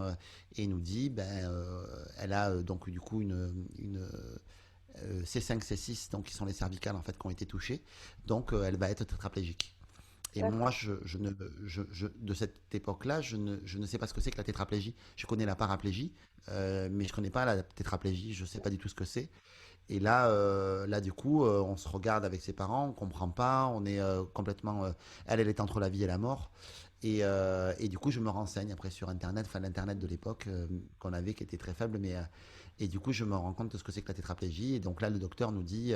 et nous dit, elle a donc, du coup, C5, C6, donc qui sont les cervicales, en fait, qui ont été touchées. Donc, elle va être tétraplégique. Et moi, d'accord, de cette époque-là, je ne sais pas ce que c'est que la tétraplégie. Je connais la paraplégie, mais je ne connais pas la tétraplégie. Je ne sais pas du tout ce que c'est. Et là, du coup, on se regarde avec ses parents, on comprend pas, on est complètement. Elle est entre la vie et la mort. Et du coup, je me renseigne après sur Internet, enfin l'Internet de l'époque qu'on avait, qui était très faible, mais et du coup, je me rends compte de ce que c'est que la tétraplégie. Et donc là, le docteur nous dit,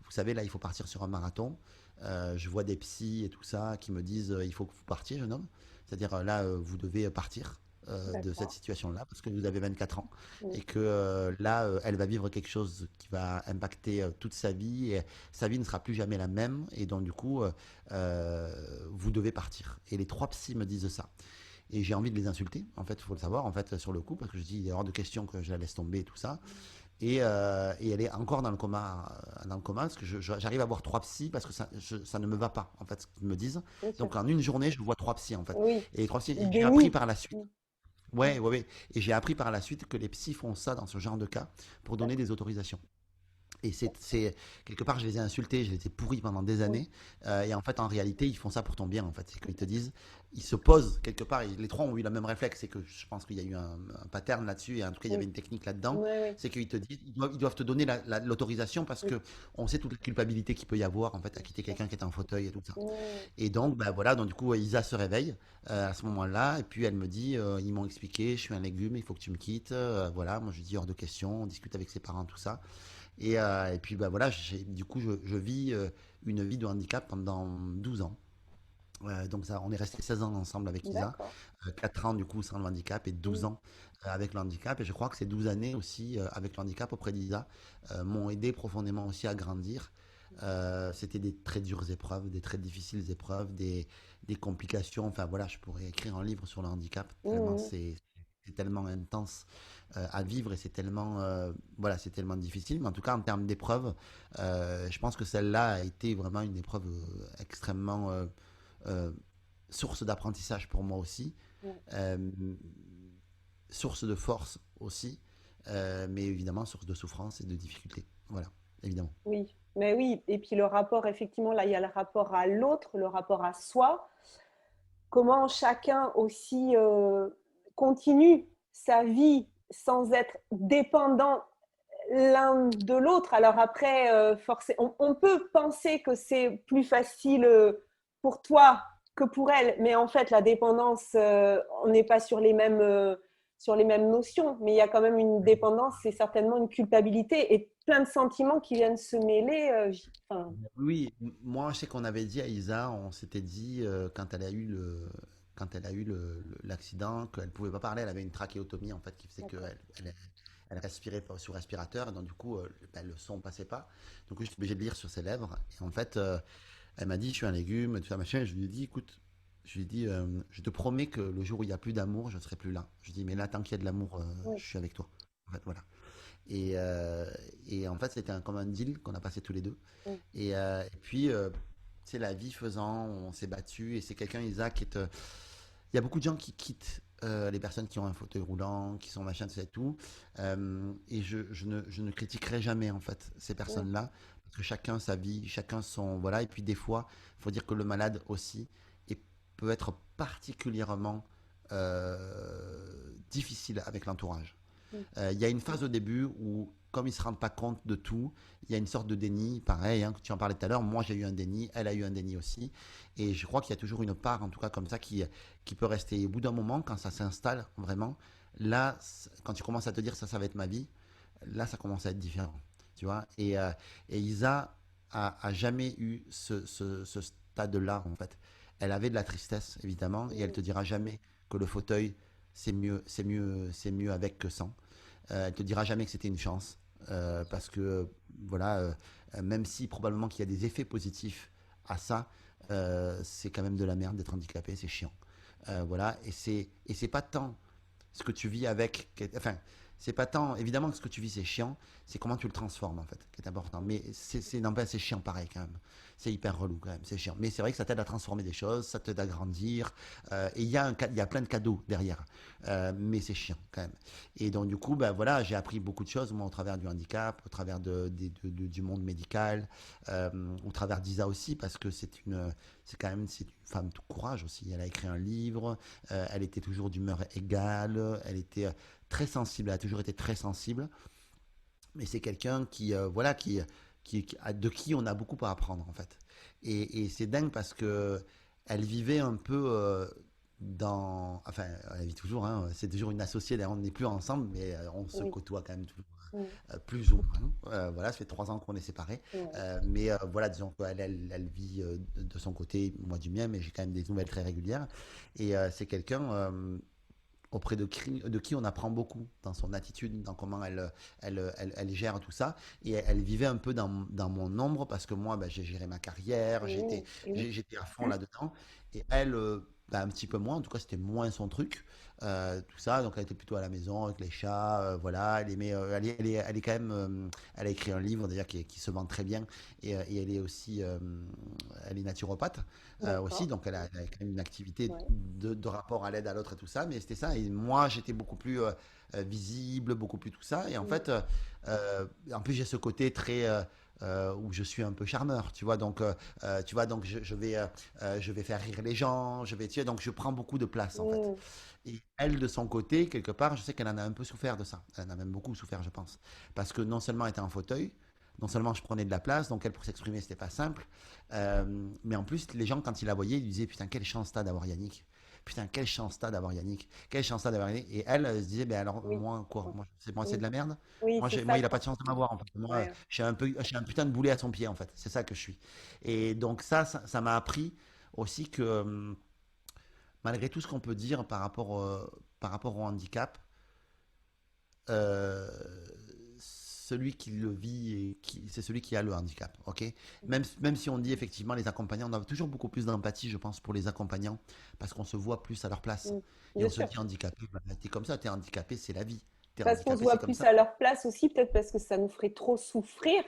vous savez, là, il faut partir sur un marathon. Je vois des psys et tout ça qui me disent, il faut que vous partiez, jeune homme. C'est-à-dire là, vous devez partir de cette d'accord, situation-là parce que vous avez 24 ans et oui, que là, elle va vivre quelque chose qui va impacter toute sa vie et sa vie ne sera plus jamais la même et donc du coup, vous devez partir. Et les trois psys me disent ça. Et j'ai envie de les insulter, en fait, il faut le savoir, en fait, sur le coup, parce que je dis, il est hors de question que je la laisse tomber et tout ça. Et elle est encore dans le coma parce que j'arrive à voir trois psys parce que ça ne me va pas, en fait, ce qu'ils me disent. bien sûr, Donc en une journée, je vois trois psys, en fait. oui, Et les trois psys, du j'ai appris déni, par la suite. mm, Ouais, ouais, ouais. Et j'ai appris par la suite que les psys font ça dans ce genre de cas pour donner d'accord, des autorisations. Et quelque part, je les ai insultés, je les ai pourris pendant des Mm. années. Et en fait, en réalité, ils font ça pour ton bien. En fait, c'est qu'ils te disent, ils se posent quelque part. Les trois ont eu le même réflexe. C'est que je pense qu'il y a eu un pattern là-dessus. Et en tout cas, il y avait Mm. une technique là-dedans. Ouais, ouais. C'est qu'ils te disent, ils doivent te donner l'autorisation parce Mm. que on sait toute la culpabilité qu'il peut y avoir en fait à quitter quelqu'un qui est en fauteuil et tout ça. Ouais. Et donc, bah voilà. Donc du coup, Isa se réveille à ce moment-là. Et puis elle me dit, ils m'ont expliqué, je suis un légume, il faut que tu me quittes. Voilà. Moi, je lui dis hors de question. On discute avec ses parents, tout ça. Et puis bah voilà, du coup, je vis une vie de handicap pendant 12 ans. Donc ça, on est resté 16 ans ensemble avec Isa, D'accord. 4 ans du coup sans le handicap et 12 Mm. ans avec le handicap. Et je crois que ces 12 années aussi avec le handicap auprès d'Isa m'ont aidé profondément aussi à grandir. C'était des très dures épreuves, des très difficiles épreuves, des complications. Enfin voilà, je pourrais écrire un livre sur le handicap, tellement Mm. c'est tellement intense à vivre et c'est tellement, voilà, c'est tellement difficile. Mais en tout cas, en termes d'épreuves, je pense que celle-là a été vraiment une épreuve extrêmement euh, source d'apprentissage pour moi aussi, Mm. euh, source de force aussi, mais évidemment source de souffrance et de difficulté. Voilà, évidemment. Oui, mais oui, et puis le rapport, effectivement, là, il y a le rapport à l'autre, le rapport à soi, comment chacun aussi continue sa vie sans être dépendant l'un de l'autre. Alors après, on peut penser que c'est plus facile pour toi que pour elle, mais en fait, la dépendance, on n'est pas sur les mêmes notions, mais il y a quand même une dépendance, c'est certainement une culpabilité et plein de sentiments qui viennent se mêler. Enfin, Oui, moi je sais qu'on avait dit à Isa, on s'était dit quand elle a eu l'accident qu'elle pouvait pas parler, elle avait une trachéotomie en fait qui faisait d'accord. elle respirait pas sous respirateur et donc du coup ben, le son passait pas. Donc je suis obligé de lire sur ses lèvres et en fait elle m'a dit je suis un légume, tout ça machin. Et je lui ai dit écoute, je lui ai dit je te promets que le jour où il y a plus d'amour, je serai plus là. Je lui ai dit mais là tant qu'il y a de l'amour, Oui, je suis avec toi. En fait, voilà. Et, euh, et en fait c'était comme un deal qu'on a passé tous les deux. oui, Et puis c'est la vie faisant, on s'est battu et c'est quelqu'un Isaac qui est il y a beaucoup de gens qui quittent les personnes qui ont un fauteuil roulant, qui sont machin, tout ça et tout. Et je ne critiquerai jamais en fait ces oui, personnes-là, parce que chacun sa vie, chacun son voilà. Et puis des fois, il faut dire que le malade aussi peut être particulièrement difficile avec l'entourage. oui, Il y a une phase au début où, comme ils ne se rendent pas compte de tout, il y a une sorte de déni, pareil, hein, que tu en parlais tout à l'heure, moi j'ai eu un déni, elle a eu un déni aussi, et je crois qu'il y a toujours une part, en tout cas comme ça, qui peut rester. Et au bout d'un moment, quand ça s'installe vraiment, là, quand tu commences à te dire ça va être ma vie, là ça commence à être différent, tu vois. Et Isa a jamais eu ce stade-là, en fait. Elle avait de la tristesse, évidemment, et elle oui, te dira jamais que le fauteuil, c'est mieux avec que sans. Elle te dira jamais que c'était une chance, parce que voilà, même si probablement qu'il y a des effets positifs à ça, c'est quand même de la merde d'être handicapé, c'est chiant. Voilà, et c'est pas tant ce que tu vis avec, enfin, c'est pas tant évidemment que ce que tu vis c'est chiant, c'est comment tu le transformes en fait, qui est important. Mais non, pas c'est chiant pareil quand même. C'est hyper relou quand même, c'est chiant. Mais c'est vrai que ça t'aide à transformer des choses, ça t'aide à grandir, et il y a plein de cadeaux derrière. Mais c'est chiant quand même. Et donc du coup, ben voilà, j'ai appris beaucoup de choses moi au travers du handicap, au travers du monde médical, au travers d'Isa aussi parce que c'est une femme de courage aussi. Elle a écrit un livre, elle était toujours d'humeur égale, elle était très sensible, elle a toujours été très sensible. Mais c'est quelqu'un voilà, de qui on a beaucoup à apprendre en fait. Et c'est dingue parce que elle vivait un peu enfin, elle vit toujours, hein, c'est toujours une associée, d'ailleurs on n'est plus ensemble, mais on se oui, côtoie quand même toujours, oui, plus ou moins. Voilà, ça fait 3 ans qu'on est séparés. oui, Mais voilà, disons qu'elle elle vit de son côté, moi du mien, mais j'ai quand même des nouvelles très régulières. Et c'est quelqu'un auprès de qui on apprend beaucoup dans son attitude, dans comment elle gère tout ça. Et elle vivait un peu dans mon ombre parce que moi, ben, j'ai géré ma carrière, oui, oui, j'étais à fond là-dedans. Et elle, un petit peu moins. En tout cas, c'était moins son truc. Tout ça. Donc, elle était plutôt à la maison avec les chats. Voilà. Elle aimait. Elle est quand même. Elle a écrit un livre d'ailleurs qui se vend très bien. Et elle est aussi. Elle est naturopathe aussi. D'accord. Donc, elle a quand même une activité Ouais. de rapport à l'aide à l'autre et tout ça. Mais c'était ça. Et moi, j'étais beaucoup plus visible, beaucoup plus tout ça. Et en Mm. fait, en plus, j'ai ce côté très. Où je suis un peu charmeur, tu vois, donc je vais faire rire les gens, tu sais, donc je prends beaucoup de place en fait. Mm. Et elle, de son côté, quelque part, je sais qu'elle en a un peu souffert de ça. Elle en a même beaucoup souffert, je pense. Parce que non seulement elle était en fauteuil, non seulement je prenais de la place, donc elle, pour s'exprimer, c'était pas simple. Mais en plus, les gens, quand ils la voyaient, ils disaient, putain, quelle chance t'as d'avoir Yannick. Putain, quelle chance t'as d'avoir Yannick. Quelle chance t'as d'avoir Yannick. Et elle se disait, ben alors, Oui. moi, quoi? Moi, c'est Oui. de la merde. Oui, c'est Moi, ça il a pas quoi. de chance de m'avoir, en fait. Moi, Ouais. je suis un putain de boulet à son pied, en fait. C'est ça que je suis. Et donc, ça m'a appris aussi que, malgré tout ce qu'on peut dire par rapport au handicap, euh, celui qui le vit, c'est celui qui a le handicap, ok? Même si on dit effectivement les accompagnants, on a toujours beaucoup plus d'empathie, je pense, pour les accompagnants, parce qu'on se voit plus à leur place. Mm. Et Bien on se sûr. dit handicapé, bah, t'es comme ça, t'es handicapé, c'est la vie. T'es Parce qu'on se handicapé, voit c'est comme plus ça. à leur place aussi, peut-être parce que ça nous ferait trop souffrir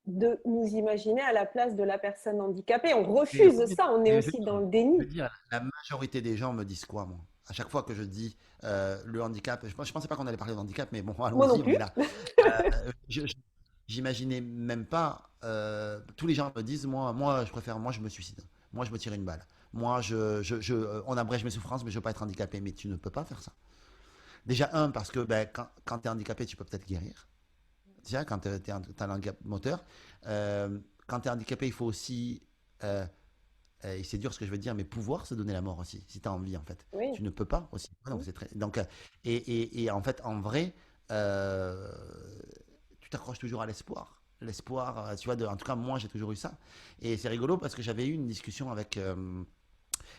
de nous imaginer à la place de la personne handicapée. On refuse Oui, ça, on est mais aussi dans le je veux déni. dire, la majorité des gens me disent quoi, moi? À chaque fois que je dis le handicap, je pensais pas qu'on allait parler de handicap, mais bon, Moi non allons-y, on plus. est là. J'imaginais même pas. Tous les gens me disent, moi, je me suicide. Moi, je me tire une balle. Moi, on abrège mes souffrances, mais je veux pas être handicapé. Mais tu ne peux pas faire ça. Déjà, parce que ben, quand tu es handicapé, tu peux peut-être guérir. Déjà, quand tu as un handicap moteur. Quand tu es handicapé, il faut aussi. Et c'est dur ce que je veux dire, mais pouvoir se donner la mort aussi, si tu as envie, en fait. Oui. Tu ne peux pas aussi. Donc, et en fait, en vrai, euh, tu t'accroches toujours à l'espoir. L'espoir, tu vois, en tout cas, moi, j'ai toujours eu ça. Et c'est rigolo parce que j'avais eu une discussion avec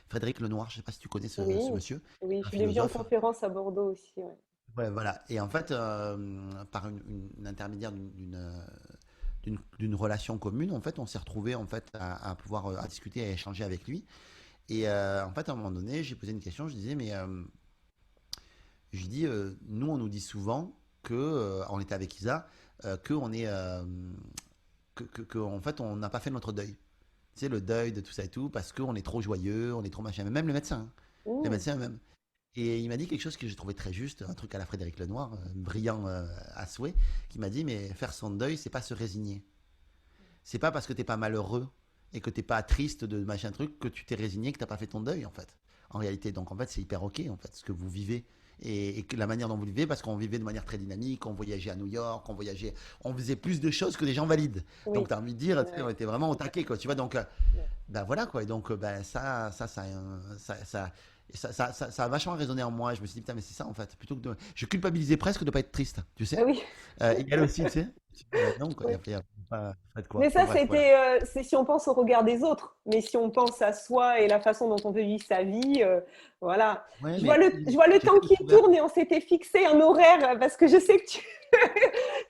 Frédéric Lenoir, je ne sais pas si tu connais Oui, ce monsieur, oui, un je l'ai vu en philosophe. conférence à Bordeaux aussi. Ouais. Ouais, voilà. Et en fait, par une intermédiaire d'une relation commune, en fait, on s'est retrouvé en fait à pouvoir à discuter, à échanger avec lui. Et en fait, à un moment donné, j'ai posé une question. Je disais, mais je dis, nous, on nous dit souvent que, on était avec Isa, que on est, en fait, on n'a pas fait notre deuil. Tu sais, le deuil de tout ça et tout, parce qu'on est trop joyeux, on est trop machin. Même le médecin, hein. Les Mmh. médecins eux-mêmes. Et il m'a dit quelque chose que j'ai trouvé très juste, un truc à la Frédéric Lenoir, brillant à souhait, qui m'a dit, mais faire son deuil, c'est pas se résigner. C'est pas parce que t'es pas malheureux et que t'es pas triste de machin truc que tu t'es résigné, que t'as pas fait ton deuil, en fait. En réalité, donc en fait, c'est hyper ok, en fait, ce que vous vivez. Et que la manière dont vous vivez, parce qu'on vivait de manière très dynamique, on voyageait à New York, on faisait plus de choses que des gens valides. Donc Oui. tu as envie de dire, tu sais, on Ouais. était vraiment au taquet, quoi, tu vois. Donc, Ouais. ben voilà, quoi. Et donc, ben ça a vachement résonné en moi. Je me suis dit, putain, mais c'est ça, en fait. Je culpabilisais presque de pas être triste, tu Ah sais. oui. Et elle aussi, tu sais. Je me suis dit, ben non, quoi. Oui. Il y a pas de quoi. Mais Enfin ça, bref, voilà. c'est si on pense au regard des autres. Mais si on pense à soi et la façon dont on veut vivre sa vie, voilà. Ouais, Je vois le j'ai temps qui découvert. tourne et on s'était fixé un horaire parce que je sais que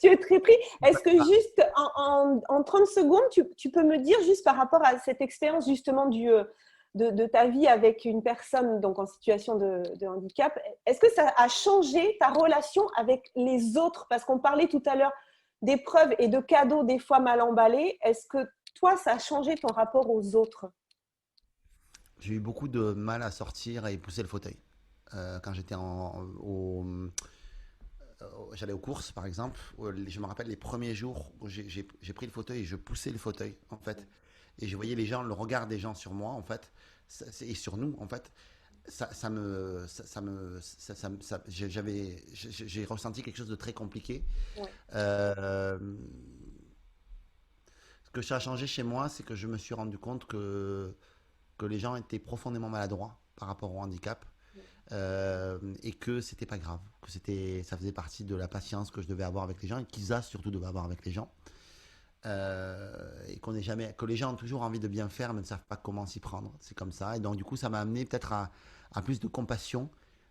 tu es très pris. Est-ce que juste en 30 secondes, tu peux me dire juste par rapport à cette expérience justement de ta vie avec une personne donc en situation de handicap, est-ce que ça a changé ta relation avec les autres? Parce qu'on parlait tout à l'heure d'épreuves et de cadeaux des fois mal emballés. Est-ce que toi, ça a changé ton rapport aux autres? J'ai eu beaucoup de mal à sortir et pousser le fauteuil. Quand j'étais j'allais aux courses, par exemple. Je me rappelle les premiers jours où j'ai pris le fauteuil et je poussais le fauteuil, en fait. Et je voyais le regard des gens sur moi, en fait, et sur nous, en fait. J'ai ressenti quelque chose de très compliqué. Ouais. Euh, Ce que ça a changé chez moi, c'est que je me suis rendu compte que les gens étaient profondément maladroits par rapport au handicap, et que c'était pas grave, que ça faisait partie de la patience que je devais avoir avec les gens et qu'Isa surtout devait avoir avec les gens. Et que les gens ont toujours envie de bien faire mais ne savent pas comment s'y prendre. C'est comme ça. Et donc du coup, ça m'a amené peut-être à plus de compassion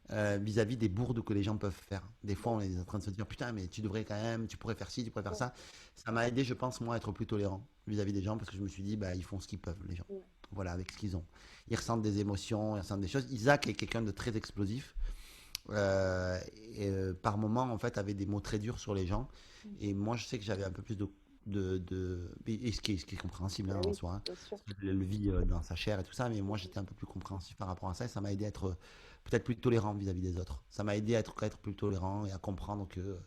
vis-à-vis des bourdes que les gens peuvent faire. Des fois, on est en train de se dire putain, mais tu devrais quand même, tu pourrais faire ci, tu pourrais faire ça. Ça m'a aidé, je pense, moi, à être plus tolérant vis-à-vis des gens parce que je me suis dit, bah, ils font ce qu'ils peuvent, les gens. voilà, avec ce qu'ils ont. Ils ressentent des émotions, ils ressentent des choses. Isaac est quelqu'un de très explosif. euh, Par moment, en fait, avait des mots très durs sur les gens. Et moi, je sais que j'avais un peu plus et ce qui est compréhensible Ben hein, en oui, soi. Hein. bien sûr. Il le vit dans sa chair et tout ça. Mais moi, j'étais un peu plus compréhensif par rapport à ça. Et ça m'a aidé à être peut-être plus tolérant vis-à-vis des autres. Ça m'a aidé à être plus tolérant et à comprendre que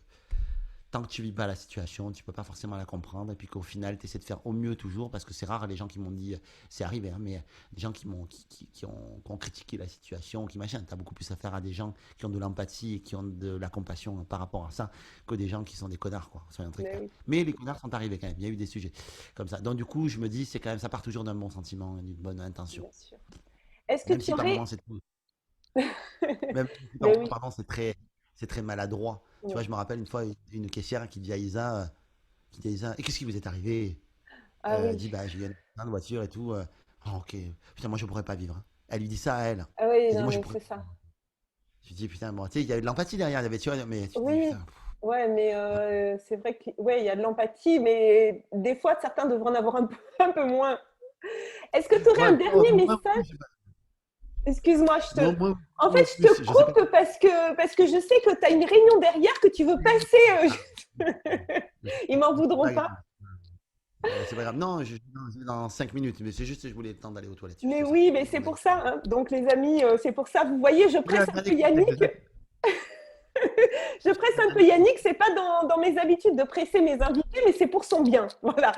tant que tu vis pas la situation, tu peux pas forcément la comprendre. Et puis qu'au final, tu essaies de faire au mieux toujours, parce que c'est rare les gens qui m'ont dit, c'est arrivé, hein, mais des gens qui ont critiqué la situation, qui machin. Tu as beaucoup plus affaire à des gens qui ont de l'empathie et qui ont de la compassion par rapport à ça, que des gens qui sont des connards, quoi. Soyons très Mais clairs. oui, Mais les connards sont arrivés quand même. Il y a eu des sujets comme ça. Donc du coup, je me dis, c'est quand même, ça part toujours d'un bon sentiment et d'une bonne intention. bien sûr. Est-ce que Même tu si par aurais... moments c'est même si par Ben moments, oui, pardon, c'est très maladroit. Tu vois, ouais. je me rappelle une fois une caissière qui dit à Isa, et qu'est-ce qui vous est arrivé? Ah oui, Dit, bah, j'ai eu un accident de voiture et tout. Ah, ok. Putain, moi, je pourrais pas vivre. Hein. Elle lui dit ça à elle. ah oui, Elle dit, non, moi, je mais pourrais c'est pas ça. vivre. Je lui dis, putain, bon, tu sais, il y avait de l'empathie derrière. Il y avait, tu vois, mais tu te dis, Oui, putain. ouais, mais c'est vrai qu'il ouais, il y a de l'empathie, mais des fois, certains devraient en avoir un peu, un peu moins. Est-ce que tu aurais Ouais, un moi, dernier moi, message? Excuse-moi, moi, moi, En moi fait, je plus, te je sais pas. coupe parce que je sais que tu as une réunion derrière que tu veux passer. Ils m'en C'est voudront pas grave. pas. C'est pas grave. Non, non, c'est dans 5 minutes. Mais c'est juste que je voulais le temps d'aller aux toilettes. C'est Mais juste ça. oui, mais c'est On a- pour ça, hein. Donc, les amis, c'est pour ça. Vous voyez, je Oui, un presse un peu dernier conseil, Yannick. Je presse un peu Yannick, c'est pas dans mes habitudes de presser mes invités, mais c'est pour son bien. Voilà.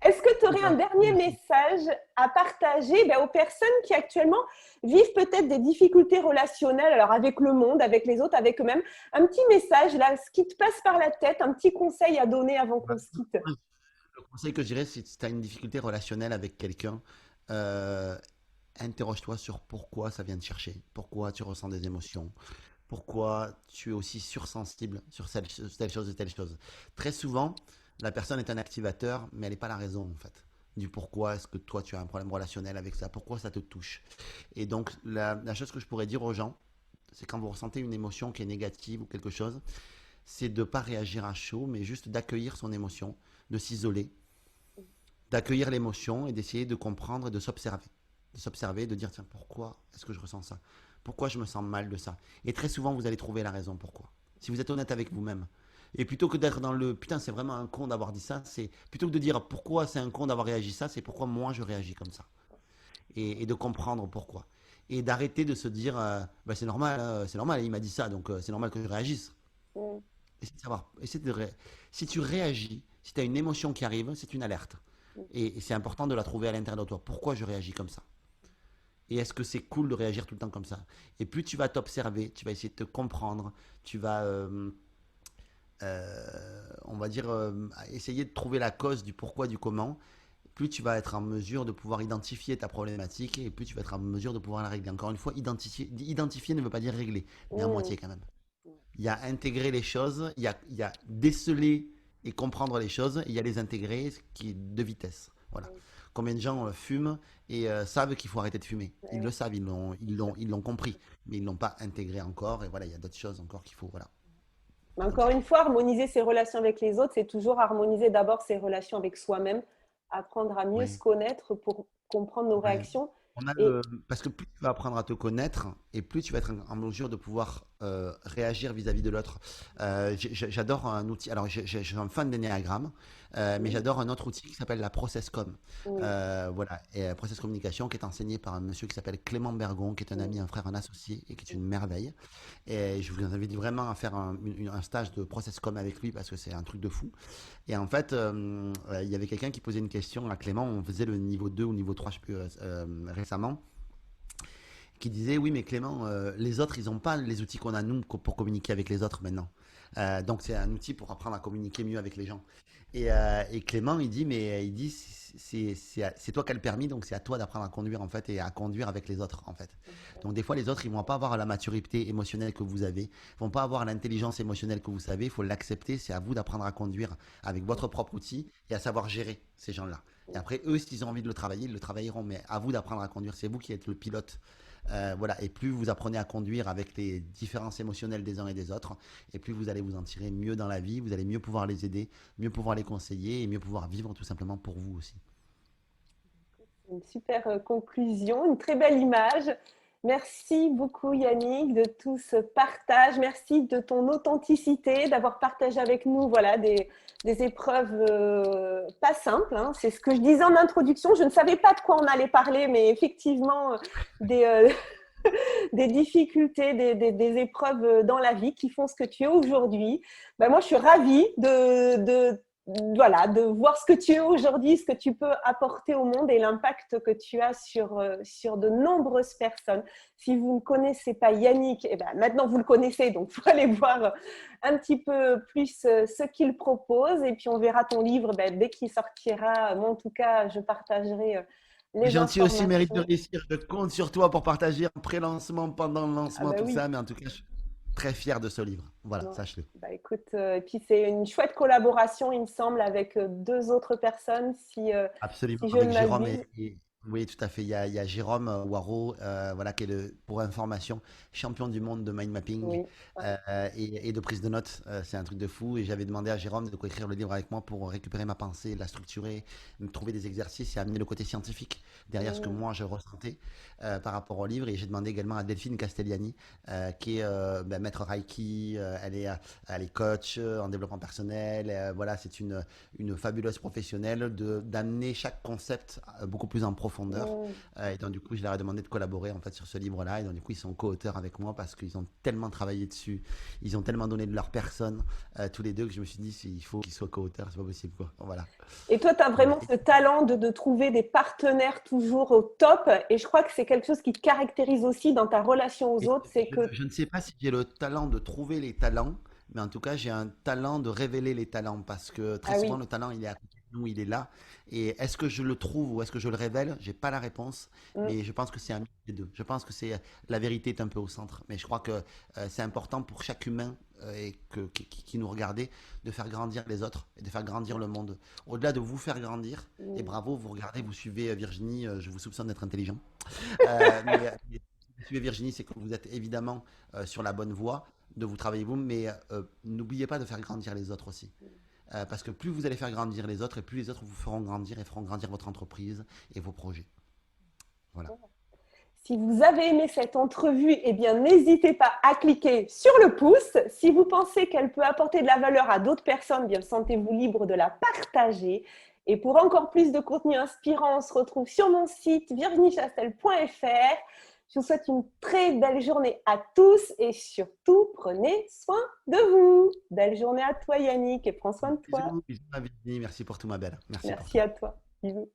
Est-ce que tu aurais un D'accord. dernier Merci. message à partager aux personnes qui actuellement vivent peut-être des difficultés relationnelles, alors avec le monde, avec les autres, avec eux-mêmes? Un petit message, là, ce qui te passe par la tête, un petit conseil à donner avant qu'on se quitte. Le conseil que je dirais, c'est si tu as une difficulté relationnelle avec quelqu'un, euh, interroge-toi sur pourquoi ça vient te chercher, pourquoi tu ressens des émotions, pourquoi tu es aussi sursensible sur telle chose et telle chose. Très souvent, la personne est un activateur, mais elle n'est pas la raison en fait. Du pourquoi est-ce que toi tu as un problème relationnel avec ça, pourquoi ça te touche. Et donc, la chose que je pourrais dire aux gens, c'est quand vous ressentez une émotion qui est négative ou quelque chose, c'est de ne pas réagir à chaud, mais juste d'accueillir son émotion, de s'isoler, d'accueillir l'émotion et d'essayer de comprendre et de s'observer. De s'observer, de dire, tiens, pourquoi est-ce que je ressens ça? Pourquoi je me sens mal de ça? Et très souvent, vous allez trouver la raison pourquoi. Si vous êtes honnête avec vous-même. Et plutôt que d'être dans le putain, c'est vraiment un con d'avoir dit ça, c'est plutôt que de dire pourquoi c'est un con d'avoir réagi ça, c'est pourquoi moi je réagis comme ça. Et de comprendre pourquoi. Et d'arrêter de se dire, bah, c'est normal, il m'a dit ça, donc c'est normal que je réagisse. Mm. Essaie de savoir, si tu réagis, si tu as une émotion qui arrive, c'est une alerte. Et c'est important de la trouver à l'intérieur de toi. Pourquoi je réagis comme ça? Et est-ce que c'est cool de réagir tout le temps comme ça? Et plus tu vas t'observer, tu vas essayer de te comprendre, tu vas, on va dire, essayer de trouver la cause du pourquoi, du comment, plus tu vas être en mesure de pouvoir identifier ta problématique et plus tu vas être en mesure de pouvoir la régler. Encore une fois, identifier ne veut pas dire régler, mais à Mm. moitié quand même. Il y a intégrer les choses, il y a déceler et comprendre les choses, et il y a les intégrer, ce qui est de vitesse. Voilà. Combien de gens fument et savent qu'il faut arrêter de fumer? Ils le savent, ils l'ont compris, mais ils l'ont pas intégré encore. Et voilà, il y a d'autres choses encore qu'il faut, voilà, Mais encore une intégrer. fois, harmoniser ses relations avec les autres, c'est toujours harmoniser d'abord ses relations avec soi-même, apprendre à mieux se Oui. connaître pour comprendre nos Ouais. réactions. On a Et parce que plus tu vas apprendre à te connaître et plus tu vas être en mesure de pouvoir réagir vis-à-vis de l'autre. J'adore un outil. Alors, je suis un fan d'Enneagramme, mais oui, j'adore un autre outil qui s'appelle la ProcessCom. oui, Voilà, et Process Communication qui est enseigné par un monsieur qui s'appelle Clément Bergon, qui est un ami, oui, un frère, un associé et qui est une merveille. Et je vous invite vraiment à faire un stage de ProcessCom avec lui parce que c'est un truc de fou. Et en fait, il y avait quelqu'un qui posait une question à Clément, on faisait le niveau 2 ou niveau 3 je sais plus, récemment, qui disait, oui mais Clément, les autres, ils n'ont pas les outils qu'on a nous pour communiquer avec les autres maintenant. Donc c'est un outil pour apprendre à communiquer mieux avec les gens. Et Clément, il dit, c'est toi qui as le permis, donc c'est à toi d'apprendre à conduire en fait et à conduire avec les autres en fait. Donc des fois les autres, ils vont pas avoir la maturité émotionnelle que vous avez, ils vont pas avoir l'intelligence émotionnelle que vous savez, il faut l'accepter, c'est à vous d'apprendre à conduire avec votre propre outil et à savoir gérer ces gens-là. Et après, eux, s'ils ont envie de le travailler, ils le travailleront, mais à vous d'apprendre à conduire, c'est vous qui êtes le pilote. Voilà, et plus vous apprenez à conduire avec les différences émotionnelles des uns et des autres, et plus vous allez vous en tirer mieux dans la vie, vous allez mieux pouvoir les aider, mieux pouvoir les conseiller et mieux pouvoir vivre tout simplement pour vous aussi. Une super conclusion, une très belle image. Merci beaucoup Yannick de tout ce partage. Merci de ton authenticité, d'avoir partagé avec nous voilà, des épreuves pas simples. Hein. C'est ce que je disais en introduction. Je ne savais pas de quoi on allait parler, mais effectivement, des, des difficultés, des épreuves dans la vie qui font ce que tu es aujourd'hui. Ben, moi, je suis ravie voilà, de voir ce que tu es aujourd'hui, ce que tu peux apporter au monde et l'impact que tu as sur de nombreuses personnes. Si vous ne connaissez pas Yannick, eh ben, maintenant vous le connaissez, donc il faut aller voir un petit peu plus ce qu'il propose et puis on verra ton livre dès qu'il sortira. Moi, en tout cas, je partagerai les Gentil aussi, mérite de informations. réussir. Je compte sur toi pour partager en pré-lancement, pendant le Ah lancement, ben tout oui. ça. Mais en tout cas, je suis très fier de ce livre. Voilà, Non. sache-le. Bah, écoute, et puis c'est une chouette collaboration, il me semble, avec deux autres personnes, Absolument, si je avec ne Jérôme m'abuse. oui, tout à fait. Il y a Jérôme Waro, voilà, qui est pour information, champion du monde de mind mapping Oui. Ouais. et de prise de notes. C'est un truc de fou. Et j'avais demandé à Jérôme de coécrire le livre avec moi pour récupérer ma pensée, la structurer, me trouver des exercices et amener le côté scientifique derrière ce que Mm. moi je ressentais par rapport au livre. Et j'ai demandé également à Delphine Castellani, qui est maître Reiki. Elle est coach en développement personnel. Voilà, c'est une fabuleuse professionnelle d'amener chaque concept beaucoup plus en profondeur. Mm. Et donc, du coup, je leur ai demandé de collaborer en fait sur ce livre-là. Et donc, du coup, ils sont co-auteurs avec moi parce qu'ils ont tellement travaillé dessus. Ils ont tellement donné de leur personne, tous les deux, que je me suis dit, il faut qu'ils soient co-auteurs. C'est pas possible, quoi. Voilà. Et toi, tu as Voilà. vraiment ce talent de trouver des partenaires toujours au top. Et je crois que c'est quelque chose qui te caractérise aussi dans ta relation aux Et autres. C'est que… je ne sais pas si j'ai le talent de trouver les talents, mais en tout cas, j'ai un talent de révéler les talents parce que très Ah souvent, oui. le talent, il est à côté de nous, il est là. Et est-ce que je le trouve ou est-ce que je le révèle? J'ai pas la réponse, Mm. mais je pense que c'est un mix des deux. Je pense que la vérité est un peu au centre, mais je crois que c'est important pour chaque humain qui nous regardait de faire grandir les autres et de faire grandir le monde. Au-delà de vous faire grandir, et Mm. bravo, vous regardez, vous suivez Virginie, je vous soupçonne d'être intelligent. Mais si vous suivez Virginie, c'est que vous êtes évidemment sur la bonne voie de vous travailler vous, mais n'oubliez pas de faire grandir les autres aussi. Parce que plus vous allez faire grandir les autres, et plus les autres vous feront grandir et feront grandir votre entreprise et vos projets. Voilà. Si vous avez aimé cette entrevue, eh bien, n'hésitez pas à cliquer sur le pouce. Si vous pensez qu'elle peut apporter de la valeur à d'autres personnes, bien, sentez-vous libre de la partager. Et pour encore plus de contenu inspirant, on se retrouve sur mon site virginiechastel.fr. Je vous souhaite une très belle journée à tous et surtout, prenez soin de vous. Belle journée à toi Yannick et prends soin de toi. Bisous à Virginie, merci pour tout ma belle. Merci pour Merci tout. à toi. Bisous.